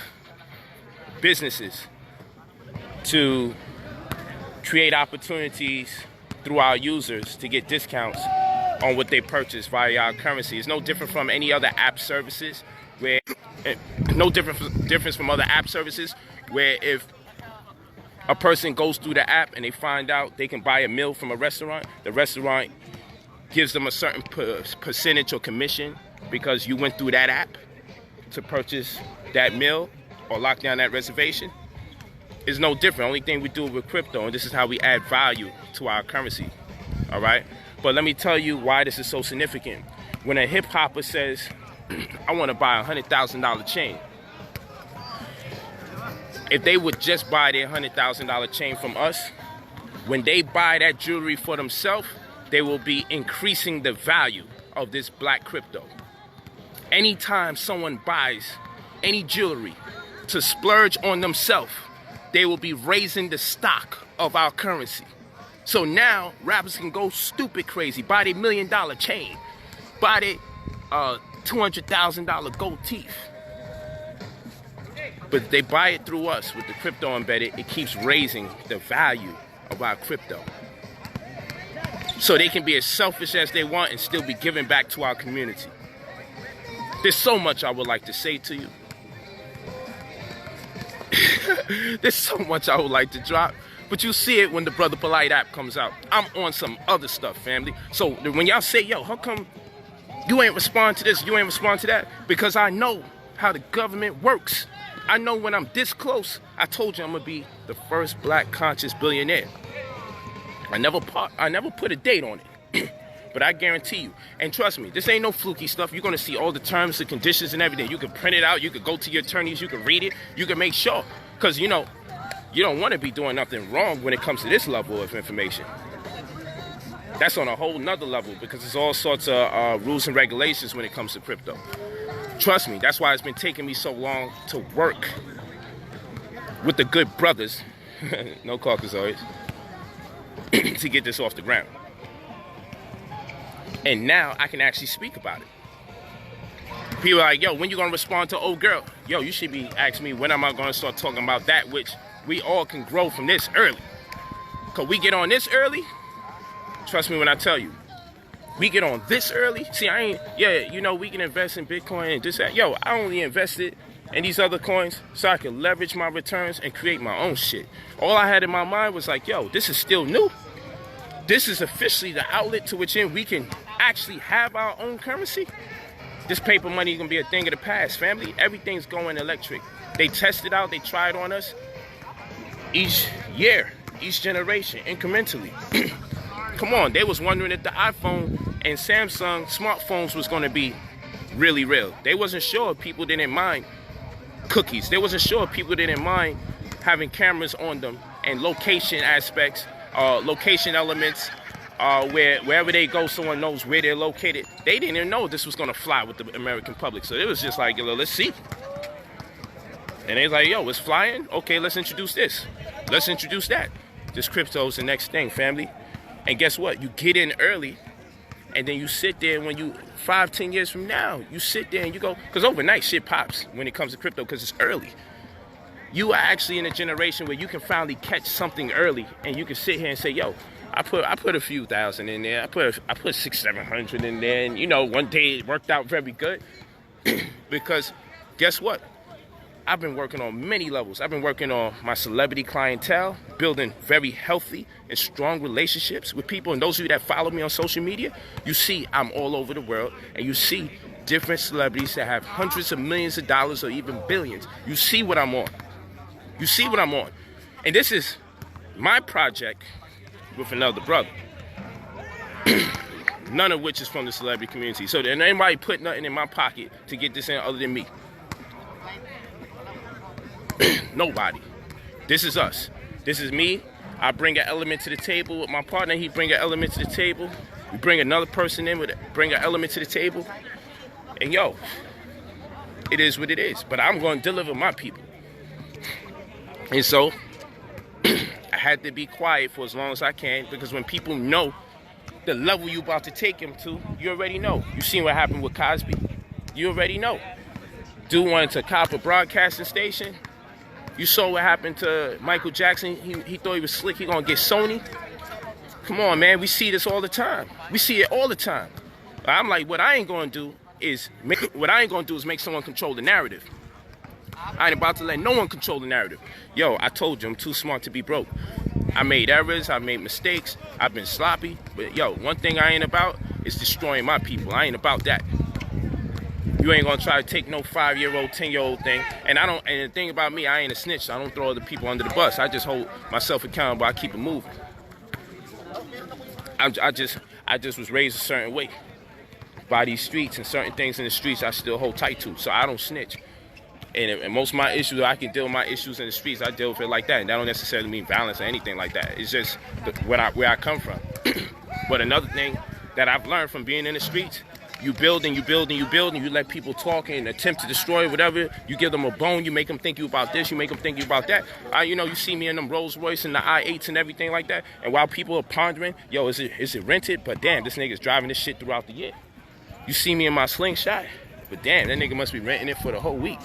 businesses to create opportunities through our users to get discounts on what they purchase via our currency. It's no different from any other app services where difference from other app services where if a person goes through the app and they find out they can buy a meal from a restaurant, the restaurant gives them a certain percentage or commission because you went through that app to purchase that meal or lock down that reservation. It's no different. Only thing we do with crypto, and this is how we add value to our currency. All right? But let me tell you why this is so significant. When a hip hopper says, I want to buy a $100,000 chain, if they would just buy their $100,000 chain from us, when they buy that jewelry for themselves, they will be increasing the value of this black crypto. Anytime someone buys any jewelry to splurge on themselves, they will be raising the stock of our currency. So now rappers can go stupid crazy, buy their $1 million chain, buy their $200,000 gold teeth. But they buy it through us with the crypto embedded. It keeps raising the value of our crypto. so they can be as selfish as they want and still be giving back to our community. There's so much I would like to say to you. There's so much I would like to drop, but you see it when the Brother Polight app comes out. I'm on some other stuff, family. So when y'all say, yo, how come you ain't respond to this, you ain't respond to that? Because I know how the government works. I know when I'm this close. I told you I'm gonna be the first black conscious billionaire. I never put a date on it. But I guarantee you, and trust me, this ain't no fluky stuff. You're gonna see all the terms and conditions and everything. You can print it out, you can go to your attorneys, you can read it, you can make sure. Because you know, you don't want to be doing nothing wrong when it comes to this level of information. That's on a whole nother level, because there's all sorts of rules and regulations when it comes to crypto. Trust me, that's why it's been taking me so long to work with the good brothers, no Caucasoids, to get this off the ground. And now I can actually speak about it. People are like, yo, when you gonna respond to old girl? Yo, you should be asking me when am I gonna start talking about that which we all can grow from this early. Cause we get on this early, trust me when I tell you, we get on this early. See, I ain't, yeah, you know, we can invest in Bitcoin and this, that. Yo, I only invested in these other coins so I can leverage my returns and create my own shit. All I had in my mind was like, yo, this is still new. This is officially the outlet to which we can actually have our own currency. This paper money is gonna be a thing of the past, family. Everything's going electric. They test it out, they try it on us each year, each generation, incrementally. Come on, they was wondering if the iPhone and Samsung smartphones was gonna be really real. They wasn't sure if people didn't mind cookies. They wasn't sure if people didn't mind having cameras on them and location aspects, location elements, wherever they go, someone knows where they're located. They didn't even know this was gonna fly with the American public. So it was just like, yo, let's see. And they was like, yo, it's flying? Okay, let's introduce this. Let's introduce that. This crypto is the next thing, family. And guess what? You get in early, and then you sit there when you, 5-10 years from now, you sit there and you go, because overnight shit pops when it comes to crypto because it's early. You are actually in a generation where you can finally catch something early, and you can sit here and say, yo, I put a few thousand in there. I put 600-700 in there, and you know, one day it worked out very good. Because guess what? I've been working on many levels. I've been working on my celebrity clientele, building very healthy and strong relationships with people. And those of you that follow me on social media, you see I'm all over the world, and you see different celebrities that have hundreds of millions of dollars or even billions. You see what I'm on. You see what I'm on. And this is my project with another brother. None of which is from the celebrity community. So then anybody put nothing in my pocket to get this in other than me. Nobody. This is us. This is me. I bring an element to the table with my partner. He bring an element to the table. We bring another person in with it, bring an element to the table. And yo, it is what it is. But I'm going to deliver my people. And so I had to be quiet for as long as I can, because when people know the level you about to take them to, you already know. You seen what happened with Cosby. You already know. Dude wanted to cop a broadcasting station. You saw what happened to Michael Jackson. He thought he was slick. He gonna get Sony. Come on, man. We see this all the time. We see it all the time. I'm like, what I ain't gonna do is make someone control the narrative. I ain't about to let no one control the narrative. Yo, I told you I'm too smart to be broke. I made errors. I made mistakes. I've been sloppy. But yo, one thing I ain't about is destroying my people. I ain't about that. You ain't gonna try to take no 5-year-old, 10-year-old thing. And the thing about me, I ain't a snitch. I don't throw other people under the bus. I just hold myself accountable. I keep it moving. I just was raised a certain way by these streets, and certain things in the streets I still hold tight to. So I don't snitch. And most of my issues, I can deal with my issues in the streets. I deal with it like that. And that don't necessarily mean violence or anything like that. It's just where I come from. But another thing that I've learned from being in the streets, you build and you build and you build, and you let people talk and attempt to destroy whatever. You give them a bone, you make them think you about this, you make them think you about that. You know, you see me in them Rolls Royce and the I-8s and everything like that. And while people are pondering, yo, is it rented? But damn, this nigga's driving this shit throughout the year. You see me in my slingshot, but damn, that nigga must be renting it for the whole week.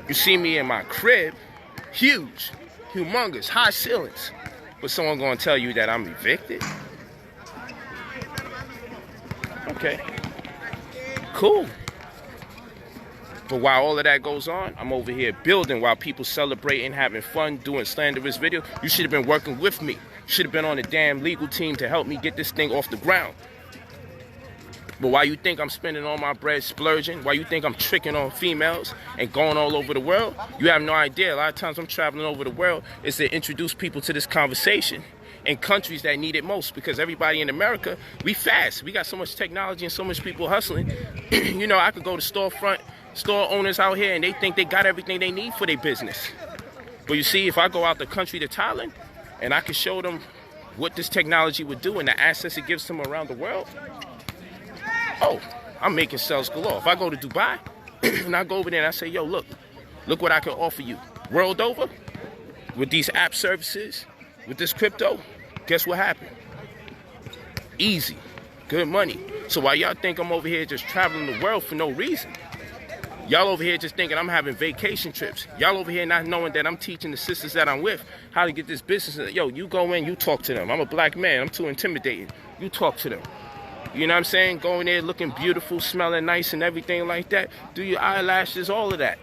You see me in my crib, huge, humongous, high ceilings. But someone gonna tell you that I'm evicted? Okay, cool. But while all of that goes on, I'm over here building while people celebrating, having fun, doing slanderous videos. You should have been working with me. You should have been on the damn legal team to help me get this thing off the ground. But while you think I'm spending all my bread splurging, while you think I'm tricking on females and going all over the world, you have no idea. A lot of times I'm traveling over the world is to introduce people to this conversation in countries that need it most, because everybody in America, we fast. We got so much technology and so much people hustling. You know, I could go to store owners out here and they think they got everything they need for their business. But you see, if I go out the country to Thailand and I can show them what this technology would do and the access it gives them around the world, oh, I'm making sales galore. If I go to Dubai and I go over there and I say, yo, look what I can offer you. World over, with these app services, with this crypto, guess what happened? Easy, good money. So while y'all think I'm over here just traveling the world for no reason, y'all over here just thinking I'm having vacation trips. Y'all over here not knowing that I'm teaching the sisters that I'm with how to get this business. Yo, you go in, you talk to them. I'm a black man, I'm too intimidating. You talk to them. You know what I'm saying? Go in there looking beautiful, smelling nice and everything like that. Do your eyelashes, all of that.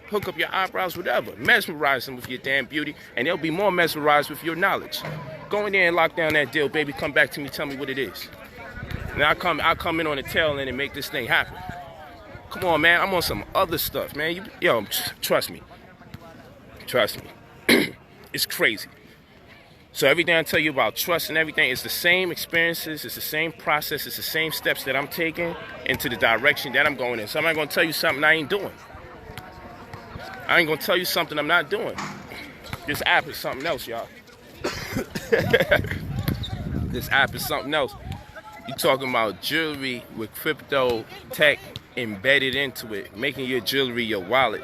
Hook up your eyebrows, whatever. Mesmerize them with your damn beauty, and they'll be more mesmerized with your knowledge. Go in there and lock down that deal, baby. Come back to me, tell me what it is. And I'll come in on the tail end and make this thing happen. Come on, man. I'm on some other stuff, man. Yo, trust me. Trust me. It's crazy. So everything I tell you about trust and everything is the same experiences, it's the same process, it's the same steps that I'm taking into the direction that I'm going in. So I'm not going to tell you something I ain't doing. I ain't going to tell you something I'm not doing. This app is something else, y'all. This app is something else. You talking about jewelry with crypto tech embedded into it, making your jewelry your wallet,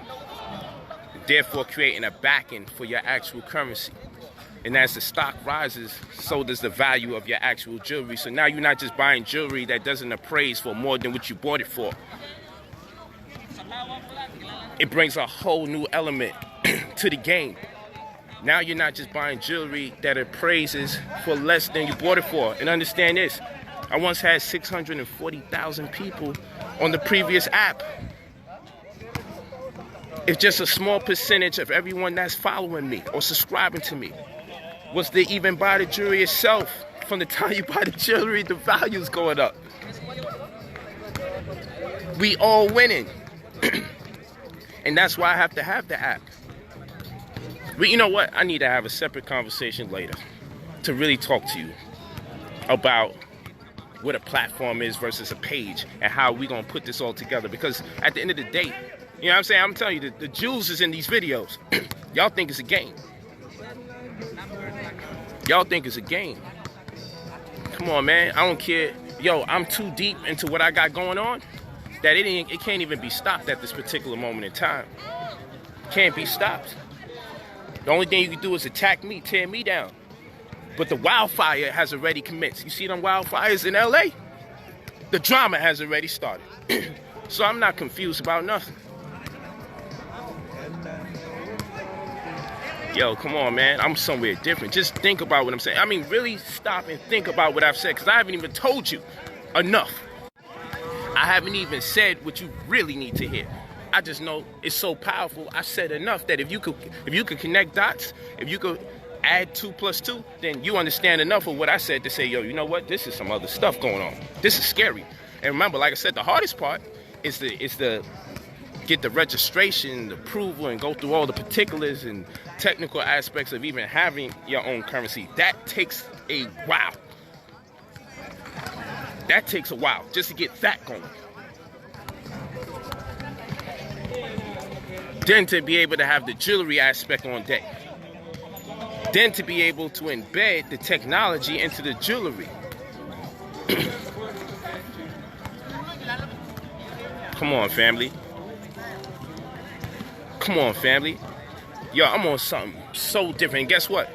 therefore creating a backing for your actual currency. And as the stock rises, so does the value of your actual jewelry. So now you're not just buying jewelry that doesn't appraise for more than what you bought it for. It brings a whole new element to the game. Now you're not just buying jewelry that appraises for less than you bought it for. And understand this, I once had 640,000 people on the previous app. It's just a small percentage of everyone that's following me or subscribing to me was to even buy the jewelry itself. From the time you buy the jewelry, the value's going up. We all winning. And that's why I have to have the app. But you know what? I need to have a separate conversation later to really talk to you about what a platform is versus a page and how we gonna put this all together. Because at the end of the day, you know what I'm saying? I'm telling you, the jewels is in these videos. Y'all think it's a game. Y'all think it's a game. Come on, man. I don't care. Yo, I'm too deep into what I got going on that it can't even be stopped at this particular moment in time. Can't be stopped. The only thing you can do is attack me, tear me down. But the wildfire has already commenced. You see them wildfires in LA? The drama has already started. So I'm not confused about nothing. Yo, come on, man. I'm somewhere different. Just think about what I'm saying. I mean, really stop and think about what I've said, because I haven't even told you enough. I haven't even said what you really need to hear. I just know it's so powerful. I said enough that if you could connect dots, if you could add 2 + 2, then you understand enough of what I said to say, yo, you know what? This is some other stuff going on. This is scary. And remember, like I said, the hardest part is the get the registration, the approval, and go through all the particulars and technical aspects of even having your own currency. That takes a while. That takes a while just to get that going. Then to be able to have the jewelry aspect on deck. Then to be able to embed the technology into the jewelry. Come on, family. Come on, family. Yo, I'm on something so different. And guess what?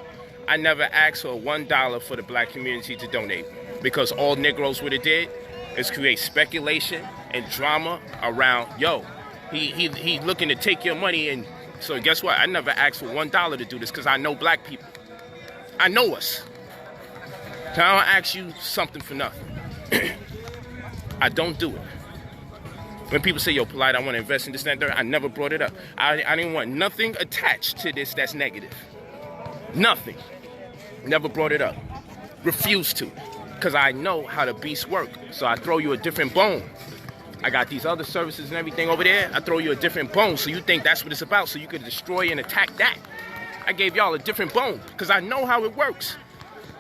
I never asked for $1 for the black community to donate, because all Negroes would have did is create speculation and drama around, yo, he looking to take your money. And so guess what? I never asked for $1 to do this, because I know black people. I know us. So I don't ask you something for nothing. I don't do it. When people say, yo, Polight, I want to invest in this, that, and that, I never brought it up. I didn't want nothing attached to this that's negative. Nothing. Never brought it up. Refused to. Because I know how the beasts work. So I throw you a different bone. I got these other services and everything over there. I throw you a different bone so you think that's what it's about, so you could destroy and attack that. I gave y'all a different bone because I know how it works.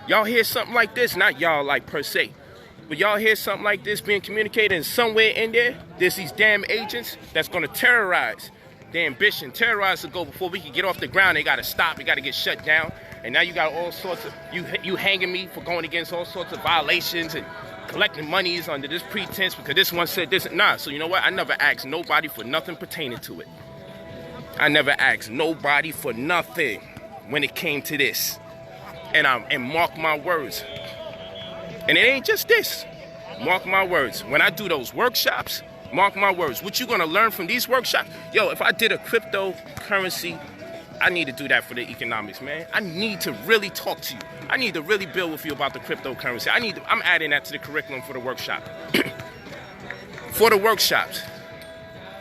Y'all hear something like this, not y'all like per se, but y'all hear something like this being communicated, and somewhere in there's these damn agents that's going to terrorize the ambition, terrorize the goal. Before we can get off the ground, they got to stop, it got to get shut down. And now you got all sorts of, you hanging me for going against all sorts of violations and collecting monies under this pretense because this one said this. Nah, so you know what? I never asked nobody for nothing pertaining to it. I never asked nobody for nothing when it came to this. And mark my words. And it ain't just this. Mark my words. When I do those workshops, mark my words. What you gonna learn from these workshops? Yo, if I did a cryptocurrency, I need to do that for the economics, man. I need to really talk to you. I need to really build with you about the cryptocurrency. I'm adding that to the curriculum for the workshop. For the workshops.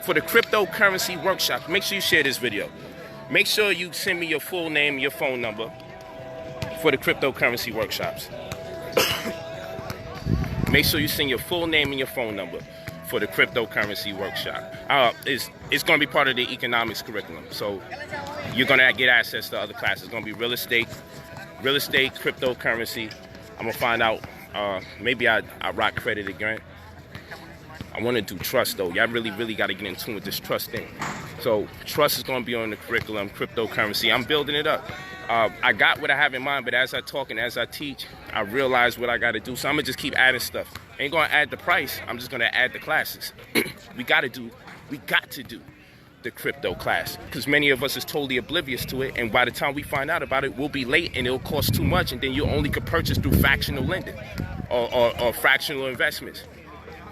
For the cryptocurrency workshop. Make sure you share this video. Make sure you send me your full name and your phone number for the cryptocurrency workshops. Make sure you send your full name and your phone number for the cryptocurrency workshop. It's going to be part of the economics curriculum. So you're going to get access to other classes. It's going to be real estate, cryptocurrency. I'm going to find out, maybe I rock credit again. I want to do trust though. Y'all really got to get in tune with this trust thing. So trust is going to be on the curriculum, cryptocurrency. I'm building it up. I got what I have in mind, but as I talk and as I teach, I realize what I got to do. So I'm going to just keep adding stuff. I ain't going to add the price. I'm just going to add the classes. We got to do the crypto class because many of us is totally oblivious to it. And by the time we find out about it, we'll be late and it'll cost too much. And then you only could purchase through fractional lending or fractional investments.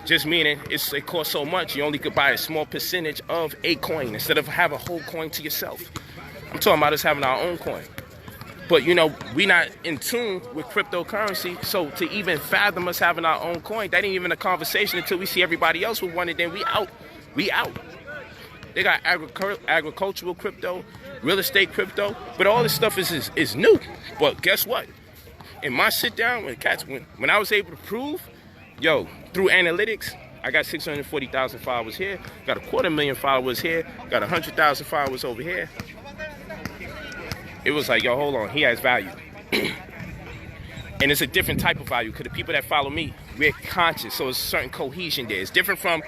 Just meaning it costs so much, you only could buy a small percentage of a coin instead of have a whole coin to yourself. I'm talking about us having our own coin. But, you know, we not in tune with cryptocurrency. So to even fathom us having our own coin, that ain't even a conversation until we see everybody else with one, and then we out. We out. They got agricultural crypto, real estate crypto, but all this stuff is new. But guess what? In my sit down, when I was able to prove, yo, through analytics, I got 640,000 followers here, got 250,000 followers here, got 100,000 followers over here. It was like, yo, hold on, he has value. And it's a different type of value because the people that follow me, we're conscious, so it's a certain cohesion there. It's different from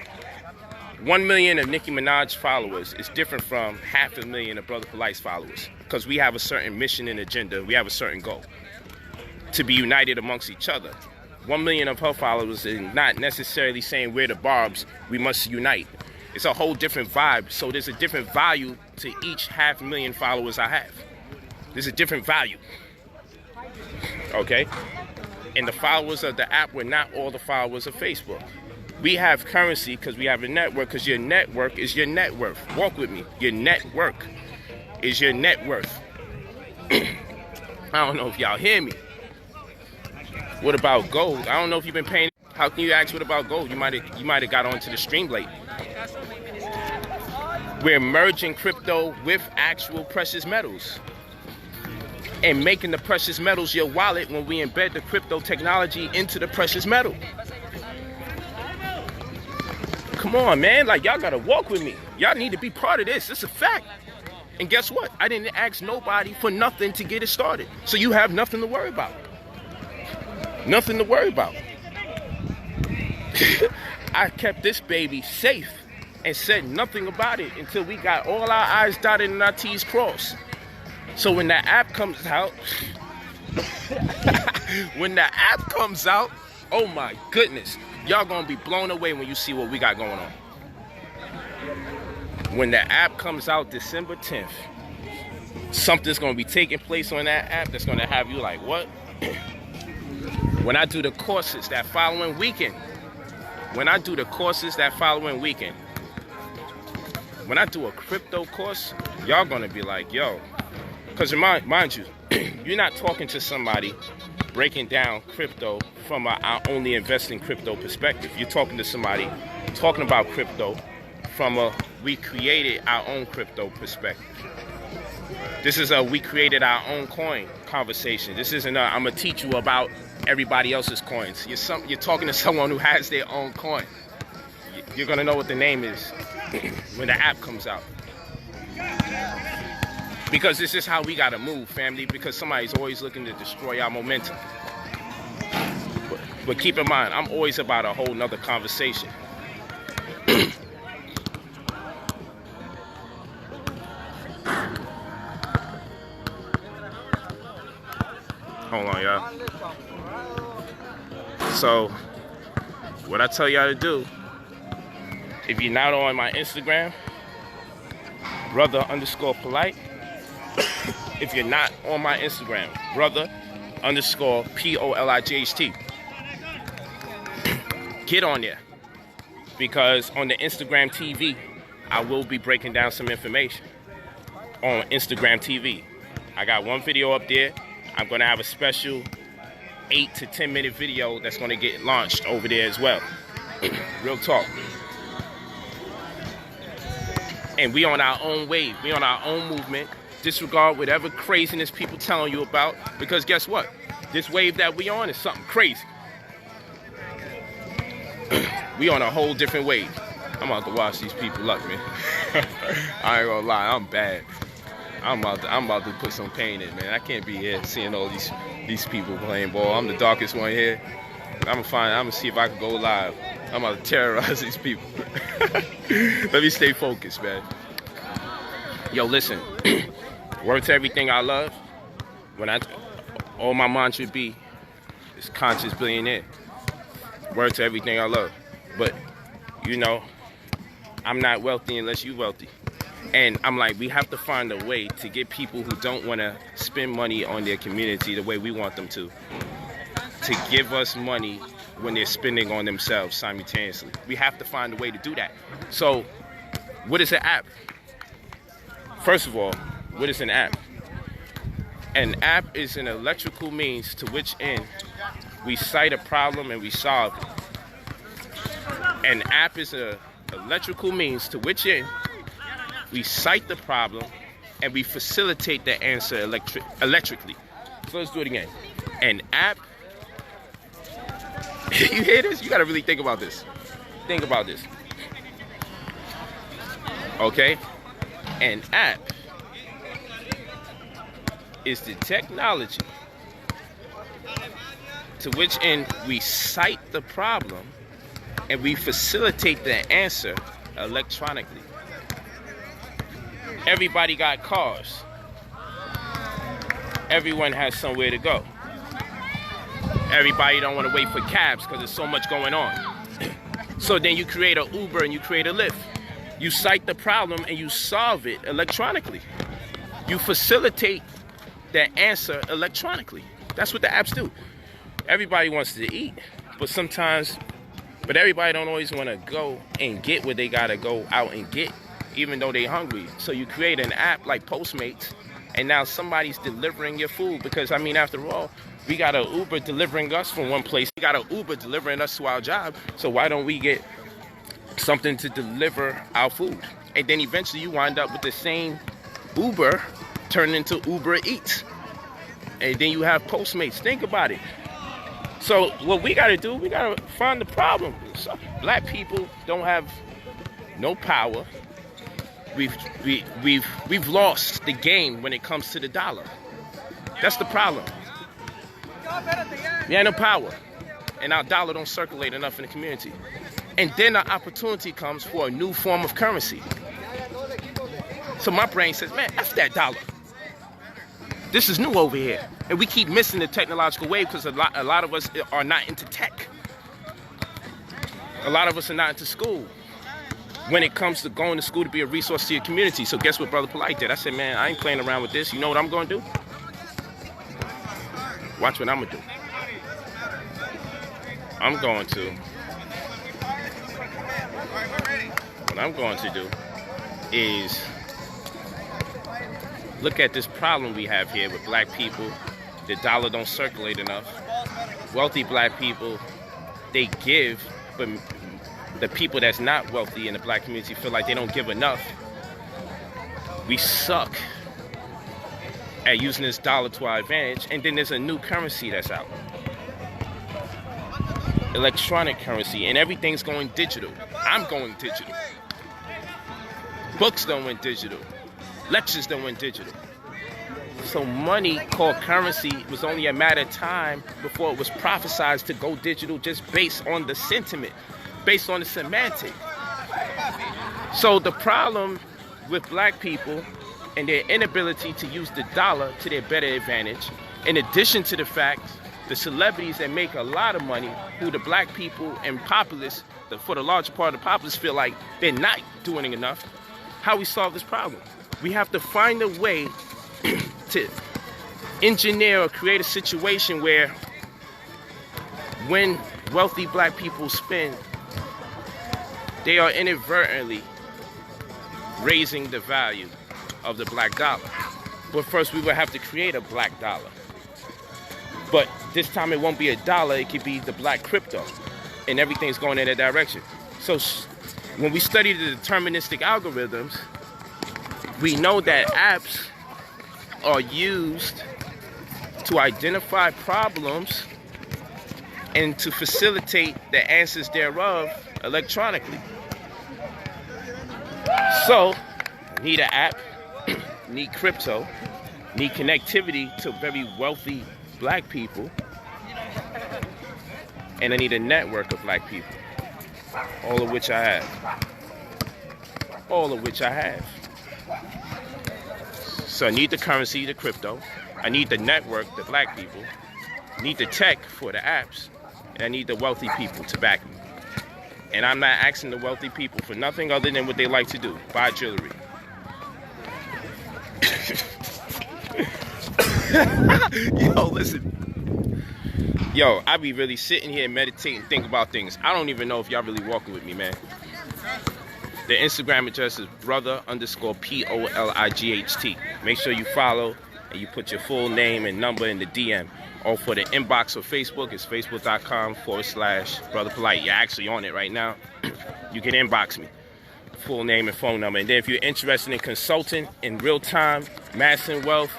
1 million of Nicki Minaj followers. It's different from 500,000 of Brother Polight's followers because we have a certain mission and agenda. We have a certain goal to be united amongst each other. 1 million of her followers is not necessarily saying we're the Barbs, we must unite. It's a whole different vibe. So there's a different value to each 500,000 followers I have. There's a different value. Okay? And the followers of the app were not all the followers of Facebook. We have currency because we have a network, because your network is your net worth. Walk with me. Your network is your net worth. I don't know if y'all hear me. What about gold? I don't know if you've been paying. How can you ask what about gold? You might have got onto the stream late. We're merging crypto with actual precious metals and making the precious metals your wallet when we embed the crypto technology into the precious metal. Come on, man. Like, y'all gotta walk with me. Y'all need to be part of this. It's a fact. And guess what? I didn't ask nobody for nothing to get it started. So you have nothing to worry about. Nothing to worry about. I kept this baby safe and said nothing about it until we got all our I's dotted and our T's crossed. So when the app comes out, oh my goodness, y'all gonna be blown away when you see what we got going on. When the app comes out December 10th, something's gonna be taking place on that app that's gonna have you like, what? When I do the courses that following weekend, when I do a crypto course, y'all gonna be like, yo, Because mind you, you're not talking to somebody breaking down crypto from I only invest in crypto perspective. You're talking to somebody talking about crypto from we created our own crypto perspective. This is a we created our own coin conversation. This isn't I'm gonna teach you about everybody else's coins. You're talking to someone who has their own coin. You're gonna know what the name is when the app comes out. Because this is how we gotta move, family, because somebody's always looking to destroy our momentum. But keep in mind, I'm always about a whole nother conversation. Hold on, y'all. So, what I tell y'all to do, if you're not on my Instagram, brother_Polight. If you're not on my Instagram, brother_POLIGHT. Get on there. Because on the Instagram TV, I will be breaking down some information. On Instagram TV. I got one video up there. I'm going to have a special 8 to 10 minute video that's going to get launched over there as well. Real talk. And we on our own wave. We on our own movement. Disregard whatever craziness people telling you about. Because guess what? This wave that we on is something crazy. We on a whole different wave. I'm about to watch these people up, man. I ain't gonna lie, I'm bad. I'm about to put some pain in, man. I can't be here seeing all these people playing ball. I'm the darkest one here. I'm gonna see if I can go live. I'm about to terrorize these people. Let me stay focused, man. Yo, listen. Word to everything I love. All my mantra be is conscious billionaire. Word to everything I love. But, you know, I'm not wealthy unless you wealthy. And I'm like, we have to find a way to get people who don't want to spend money on their community the way we want them to give us money when they're spending on themselves simultaneously. We have to find a way to do that. So, what is an app? First of all, what is an app? An app is an electrical means to which end we cite a problem and we solve it. An app is an electrical means to which end we cite the problem and we facilitate the answer electrically. So let's do it again. An app. You hear this? You gotta really think about this. Think about this. Okay? An app is the technology to which end we cite the problem and we facilitate the answer electronically. Everybody got cars. Everyone has somewhere to go. Everybody don't want to wait for cabs because there's so much going on. So then you create an Uber and you create a Lyft. You cite the problem and you solve it electronically. You facilitate the answer electronically. That's what the apps do. Everybody wants to eat, but everybody don't always want to go and get what they gotta go out and get, even though they're hungry. So you create an app like Postmates, and now somebody's delivering your food. Because, I mean, after all, we got an Uber delivering us from one place. We got an Uber delivering us to our job. So why don't we get something to deliver our food? And then eventually you wind up with the same Uber turning into Uber Eats. And then you have Postmates. Think about it. So what we got to do, we got to find the problem. So black people don't have no power. We've lost the game when it comes to the dollar. That's the problem. We have no power, and our dollar don't circulate enough in the community. And then the opportunity comes for a new form of currency. So my brain says, man, F that dollar. This is new over here. And we keep missing the technological wave because a lot of us are not into tech. A lot of us are not into school when it comes to going to school to be a resource to your community. So guess what Brother Polight did? I said, man, I ain't playing around with this. You know what I'm going to do? Watch what I'm going to do. What I'm going to do is look at this problem we have here with black people. The dollar don't circulate enough. Wealthy black people, they give, but the people that's not wealthy in the black community feel like they don't give enough. We suck at using this dollar to our advantage. And then there's a new currency that's out. Electronic currency, and everything's going digital. I'm going digital. Books don't went digital. Lectures don't went digital. So money called currency was only a matter of time before it was prophesized to go digital, just based on the sentiment, based on the semantic. So the problem with black people and their inability to use the dollar to their better advantage, in addition to the fact the celebrities that make a lot of money, who the black people and populace, for the large part of the populace, feel like they're not doing enough. How we solve this problem? We have to find a way to engineer or create a situation where when wealthy black people spend, they are inadvertently raising the value of the black dollar. But first we would have to create a black dollar. But this time it won't be a dollar, it could be the black crypto. And everything's going in that direction. So when we study the deterministic algorithms, we know that apps are used to identify problems and to facilitate the answers thereof electronically. So, need an app, need crypto, need connectivity to very wealthy black people, and I need a network of black people, all of which I have. All of which I have. So I need the currency, the crypto. I need the network, the black people. I need the tech for the apps. And I need the wealthy people to back me. And I'm not asking the wealthy people for nothing other than what they like to do. Buy jewelry. Yo, listen. Yo, I be really sitting here and meditating, think about things. I don't even know if y'all really walking with me, man. The Instagram address is brother_POLIGHT. Make sure you follow and you put your full name and number in the DM. Or for the inbox or Facebook, it's facebook.com/Brother Polight. You're actually on it right now. You can inbox me. Full name and phone number. And then if you're interested in consulting in real time, massing wealth,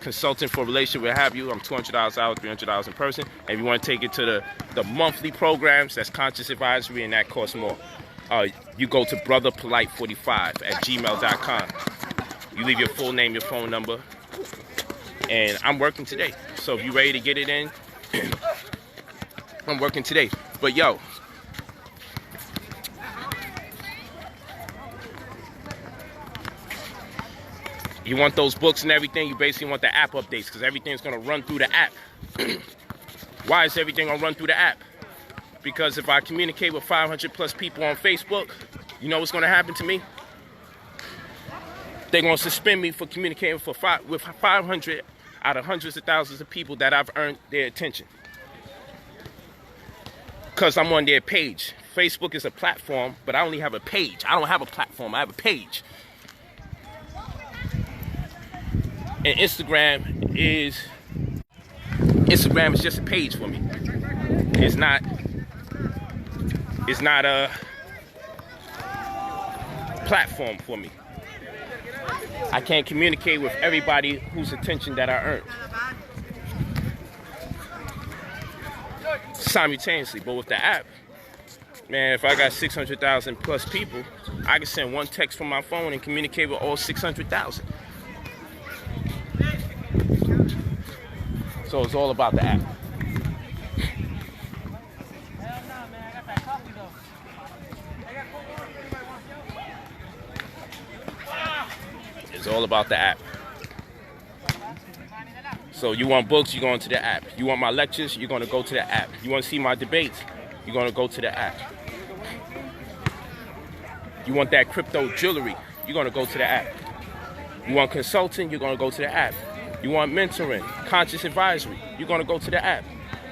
consulting for relationship, what have you, I'm $200 out, $300 in person. And if you want to take it to the monthly programs, that's conscious advisory, and that costs more. You go to brotherpolight45@gmail.com. You leave your full name, your phone number, and I'm working today. So if you're ready to get it in, I'm working today. But yo, you want those books and everything, you basically want the app updates, because everything's going to run through the app. Why is everything going to run through the app? Because if I communicate with 500 plus people on Facebook, you know what's going to happen to me? They're going to suspend me for communicating with 500 out of hundreds of thousands of people that I've earned their attention. Because I'm on their page. Facebook is a platform, but I only have a page. I don't have a platform, I have a page. And Instagram is just a page for me. It's not a platform for me. I can't communicate with everybody whose attention that I earned simultaneously. But with the app, man, if I got 600,000 plus people, I can send one text from my phone and communicate with all 600,000. So it's all about the app. It's all about the app. So you want books, you're going to the app. You want my lectures, you're going to go to the app. You want to see my debates, you're going to go to the app. You want that crypto jewelry, you're going to go to the app. You want consulting, you're going to go to the app. You want mentoring, conscious advisory, you're going to go to the app.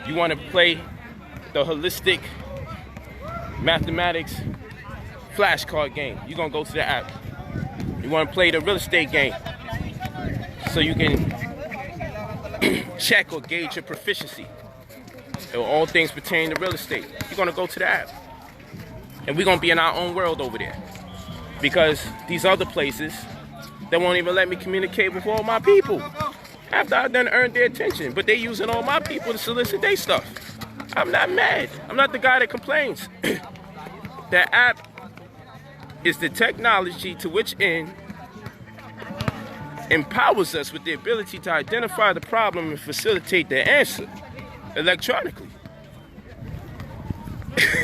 You want to play the holistic mathematics flashcard game, you're going to go to the app. You want to play the real estate game so you can check or gauge your proficiency in all things pertaining to real estate. You're going to go to the app. And we're going to be in our own world over there. Because these other places, they won't even let me communicate with all my people after I've done earned their attention. But they using all my people to solicit their stuff. I'm not mad. I'm not the guy that complains. The app is the technology to which end empowers us with the ability to identify the problem and facilitate the answer electronically.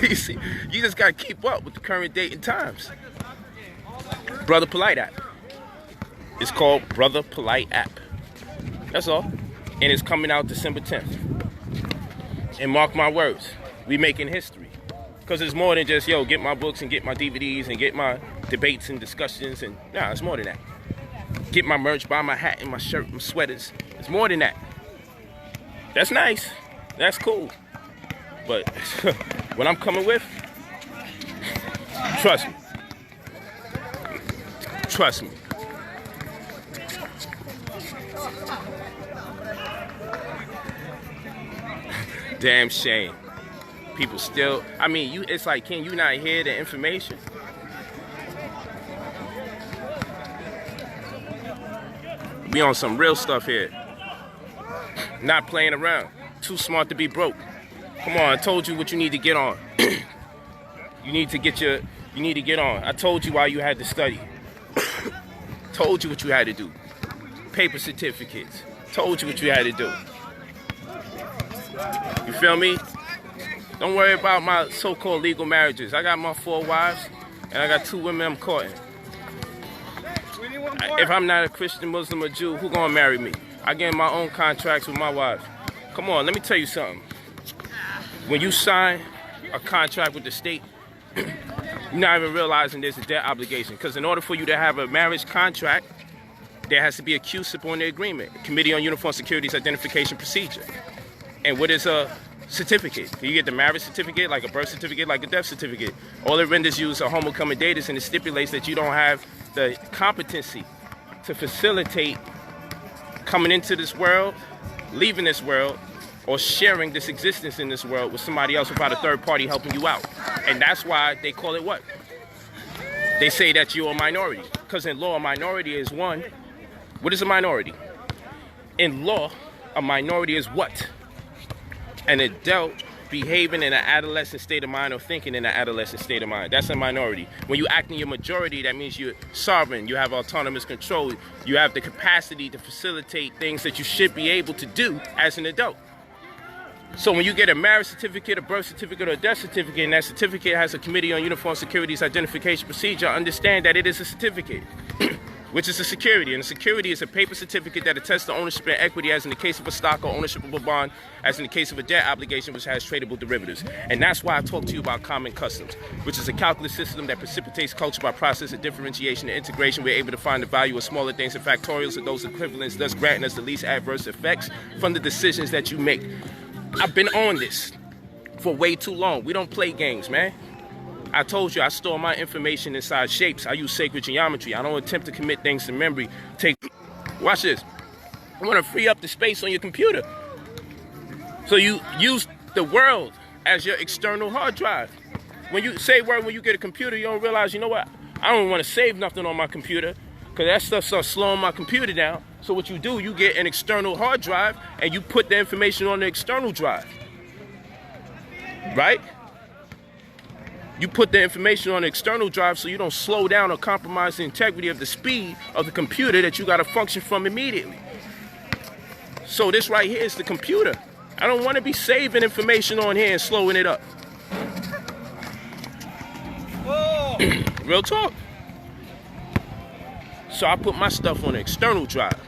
You see, you just got to keep up with the current date and times. Brother Polight app. It's called Brother Polight app. That's all. And it's coming out December 10th. And mark my words, we making history. Because it's more than just, yo, get my books and get my DVDs and get my debates and discussions. And nah, it's more than that. Get my merch, buy my hat and my shirt and sweaters. It's more than that. That's nice. That's cool. But what I'm coming with, trust me. Trust me. Damn shame. People still, I mean, it's like, can you not hear the information? We on some real stuff here. Not playing around. Too smart to be broke. Come on, I told you what you need to get on. You need to get on. I told you why you had to study. Told you what you had to do. Paper certificates. Told you what you had to do. You feel me? Don't worry about my so-called legal marriages. I got my 4 wives, and I got 2 women I'm courting. If I'm not a Christian, Muslim, or Jew, who gonna marry me? I get my own contracts with my wife. Come on, let me tell you something. When you sign a contract with the state, you're not even realizing there's a debt obligation. Because in order for you to have a marriage contract, there has to be a QSIP on the agreement, Committee on Uniform Securities Identification Procedure. And what is a certificate? You get the marriage certificate, like a birth certificate, like a death certificate. All it renders you is a homo comitatus, and it stipulates that you don't have the competency to facilitate coming into this world, leaving this world, or sharing this existence in this world with somebody else without a third party helping you out. And that's why they call it what? They say that you're a minority. Because in law, a minority is one. What is a minority? In law, a minority is what? An adult behaving in an adolescent state of mind or thinking in an adolescent state of mind. That's a minority. When you act in your majority, that means you're sovereign, you have autonomous control, you have the capacity to facilitate things that you should be able to do as an adult. So when you get a marriage certificate, a birth certificate, or a death certificate, and that certificate has a Committee on Uniform Securities Identification Procedure, understand that it is a certificate, which is a security. And a security is a paper certificate that attests to ownership and equity, as in the case of a stock, or ownership of a bond, as in the case of a debt obligation, which has tradable derivatives. And that's why I talk to you about common customs, which is a calculus system that precipitates culture by process of differentiation and integration. We're able to find the value of smaller things and factorials of those equivalents, thus granting us the least adverse effects from the decisions that you make. I've been on this for way too long. We don't play games, man. I told you I store my information inside shapes. I use sacred geometry. I don't attempt to commit things to memory. Watch this. I want to free up the space on your computer. So you use the world as your external hard drive. When you say word, when you get a computer, you don't realize, you know what? I don't want to save nothing on my computer, because that stuff starts slowing my computer down. So what you do, you get an external hard drive and you put the information on the external drive. Right? You put the information on the external drive so you don't slow down or compromise the integrity of the speed of the computer that you got to function from immediately. So this right here is the computer. I don't want to be saving information on here and slowing it up. Real talk. So I put my stuff on the external drive.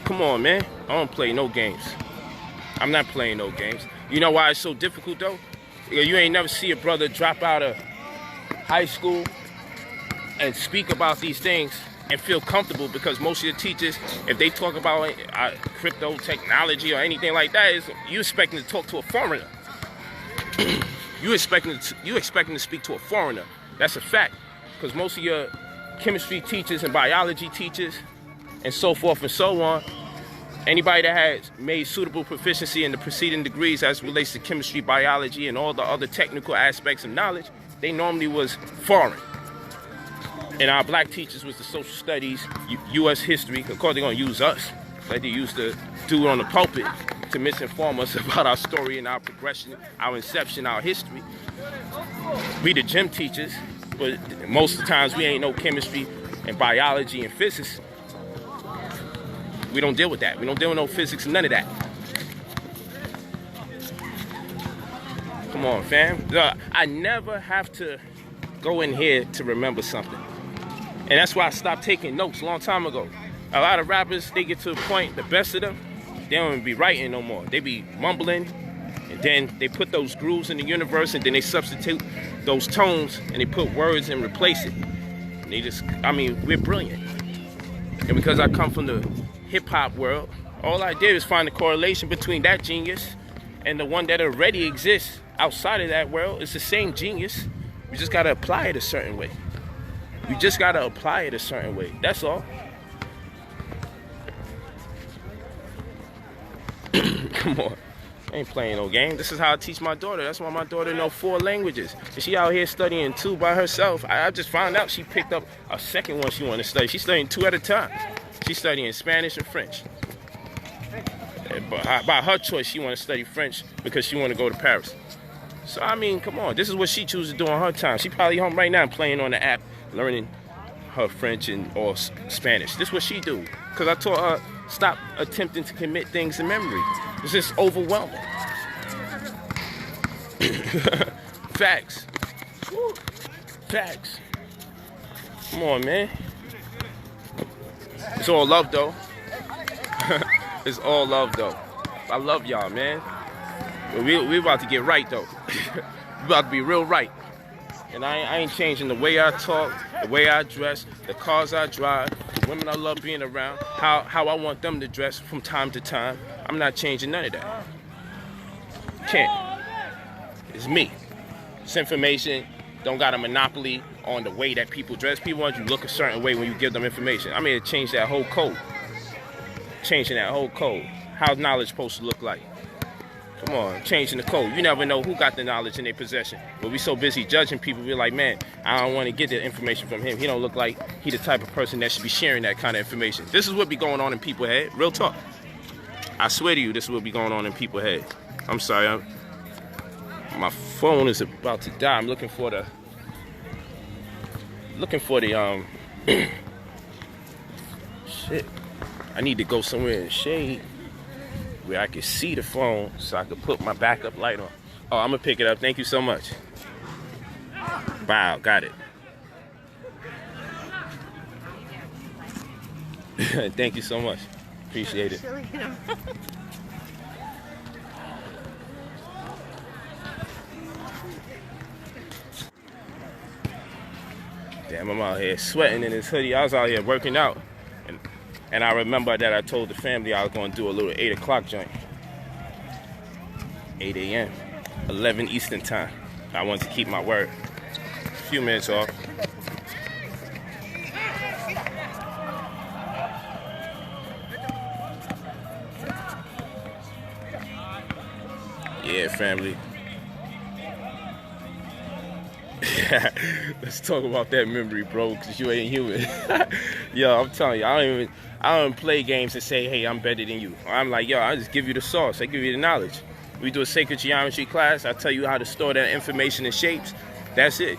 Come on, man. I don't play no games. I'm not playing no games. You know why it's so difficult, though? You ain't never see a brother drop out of high school and speak about these things and feel comfortable, because most of the teachers, if they talk about crypto technology or anything like that, you expecting to talk to a foreigner. You expecting to speak to a foreigner. That's a fact. because most of your chemistry teachers and biology teachers and so forth and so on, anybody that has made suitable proficiency in the preceding degrees as it relates to chemistry, biology, and all the other technical aspects of knowledge, they normally was foreign. And our black teachers was the social studies, U.S. history. Of course, they're going to use us, like they used to do on the pulpit, to misinform us about our story and our progression, our inception, our history. We the gym teachers, but most of the times we ain't no chemistry and biology and physics. We don't deal with that. We don't deal with no physics, none of that. Come on, fam. I never have to go in here to remember something. And that's why I stopped taking notes a long time ago. A lot of rappers, they get to a point, the best of them, they don't even be writing no more. They be mumbling, and then they put those grooves in the universe, and then they substitute those tones, and they put words and replace it. And they just, I mean, we're brilliant. And because I come from the hip-hop world, all I did is find a correlation between that genius and the one that already exists outside of that world. It's the same genius. We just got to apply it a certain way. You just got to apply it a certain way. That's all. Come on. I ain't playing no game. This is how I teach my daughter. That's why my daughter knows 4 languages. And she out here studying 2 by herself. I just found out she picked up a second one she wanted to study. She's studying 2 at a time. She's studying Spanish and French. But by her choice, she want to study French because she want to go to Paris. So, I mean, come on. This is what she chooses to do on her time. She probably home right now playing on the app, learning her French or Spanish. This is what she do. Because I taught her, stop attempting to commit things in memory. It's just overwhelming. Facts. Woo. Facts. Come on, man. It's all love, though. It's all love, though. I love y'all, man. But we about to get right, though. We about to be real right. And I ain't changing the way I talk, the way I dress, the cars I drive, the women I love being around, how I want them to dress from time to time. I'm not changing none of that. Can't. It's me. This information don't got a monopoly on the way that people dress. People want you to look a certain way when you give them information. I'm here to change that whole code. Changing that whole code. How's knowledge supposed to look like? Come on, changing the code. You never know who got the knowledge in their possession. But we so busy judging people, we're like, man, I don't want to get the information from him. He don't look like he the type of person that should be sharing that kind of information. This is what be going on in people's head. Real talk. I swear to you, this is what be going on in people's head. I'm sorry. My phone is about to die. I'm looking for the shit. I need to go somewhere in the shade where I can see the phone so I can put my backup light on. Oh, I'm gonna pick it up. Thank you so much. Wow, got it. Thank you so much. Appreciate it. Damn, I'm out here sweating in this hoodie. I was out here working out. And I remember that I told the family I was going to do a little 8 o'clock joint. 8 a.m. 11 Eastern time. I wanted to keep my word. A few minutes off. Yeah, family. Let's talk about that memory, bro, because you ain't human. Yo, I'm telling you, I don't play games and say, hey, I'm better than you. I'm like, yo, I just give you the sauce. I give you the knowledge. We do a sacred geometry class. I tell you how to store that information in shapes. That's it.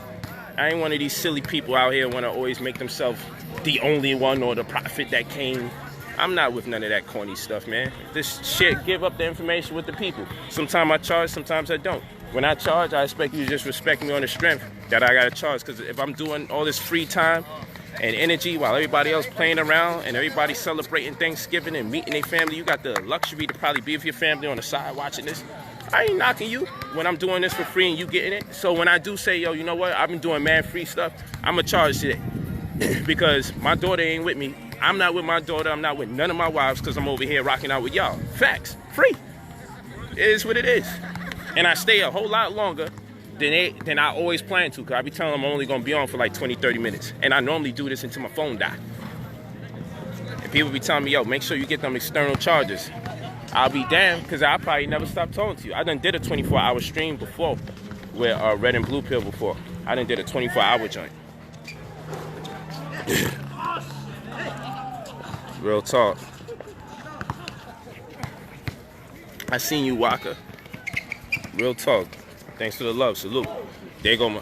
I ain't one of these silly people out here want to always make themselves the only one or the prophet that came. I'm not with none of that corny stuff, man. This shit, give up the information with the people. Sometimes I charge, sometimes I don't. When I charge, I expect you to just respect me on the strength that I got to charge. Because if I'm doing all this free time and energy while everybody else playing around and everybody celebrating Thanksgiving and meeting their family, you got the luxury to probably be with your family on the side watching this. I ain't knocking you when I'm doing this for free and you getting it. So when I do say, yo, you know what? I've been doing mad free stuff. I'm going to charge today because my daughter ain't with me. I'm not with my daughter. I'm not with none of my wives because I'm over here rocking out with y'all. Facts. Free. It is what it is. And I stay a whole lot longer then I always plan to, because I be telling them I'm only going to be on for like 20, 30 minutes. And I normally do this until my phone die. And people be telling me, yo, make sure you get them external chargers. I'll be damned, because I'll probably never stop talking to you. I done did a 24-hour stream before with Red and Blue Pill before. I done did a 24-hour joint. Real talk. I seen you, Waka. Real talk. Thanks for the love. Salute. There go my...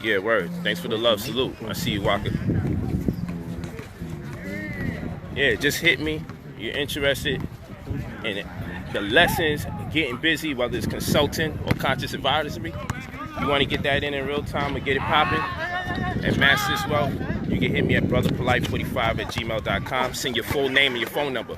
Yeah, word. Thanks for the love. Salute. I see you, Waka. Yeah, just hit me. You're interested in the lessons, getting busy, whether it's consulting or conscious advisory. You want to get that in real time and get it popping and mass this wealth, you can hit me at brotherpolight45@gmail.com. Send your full name and your phone number.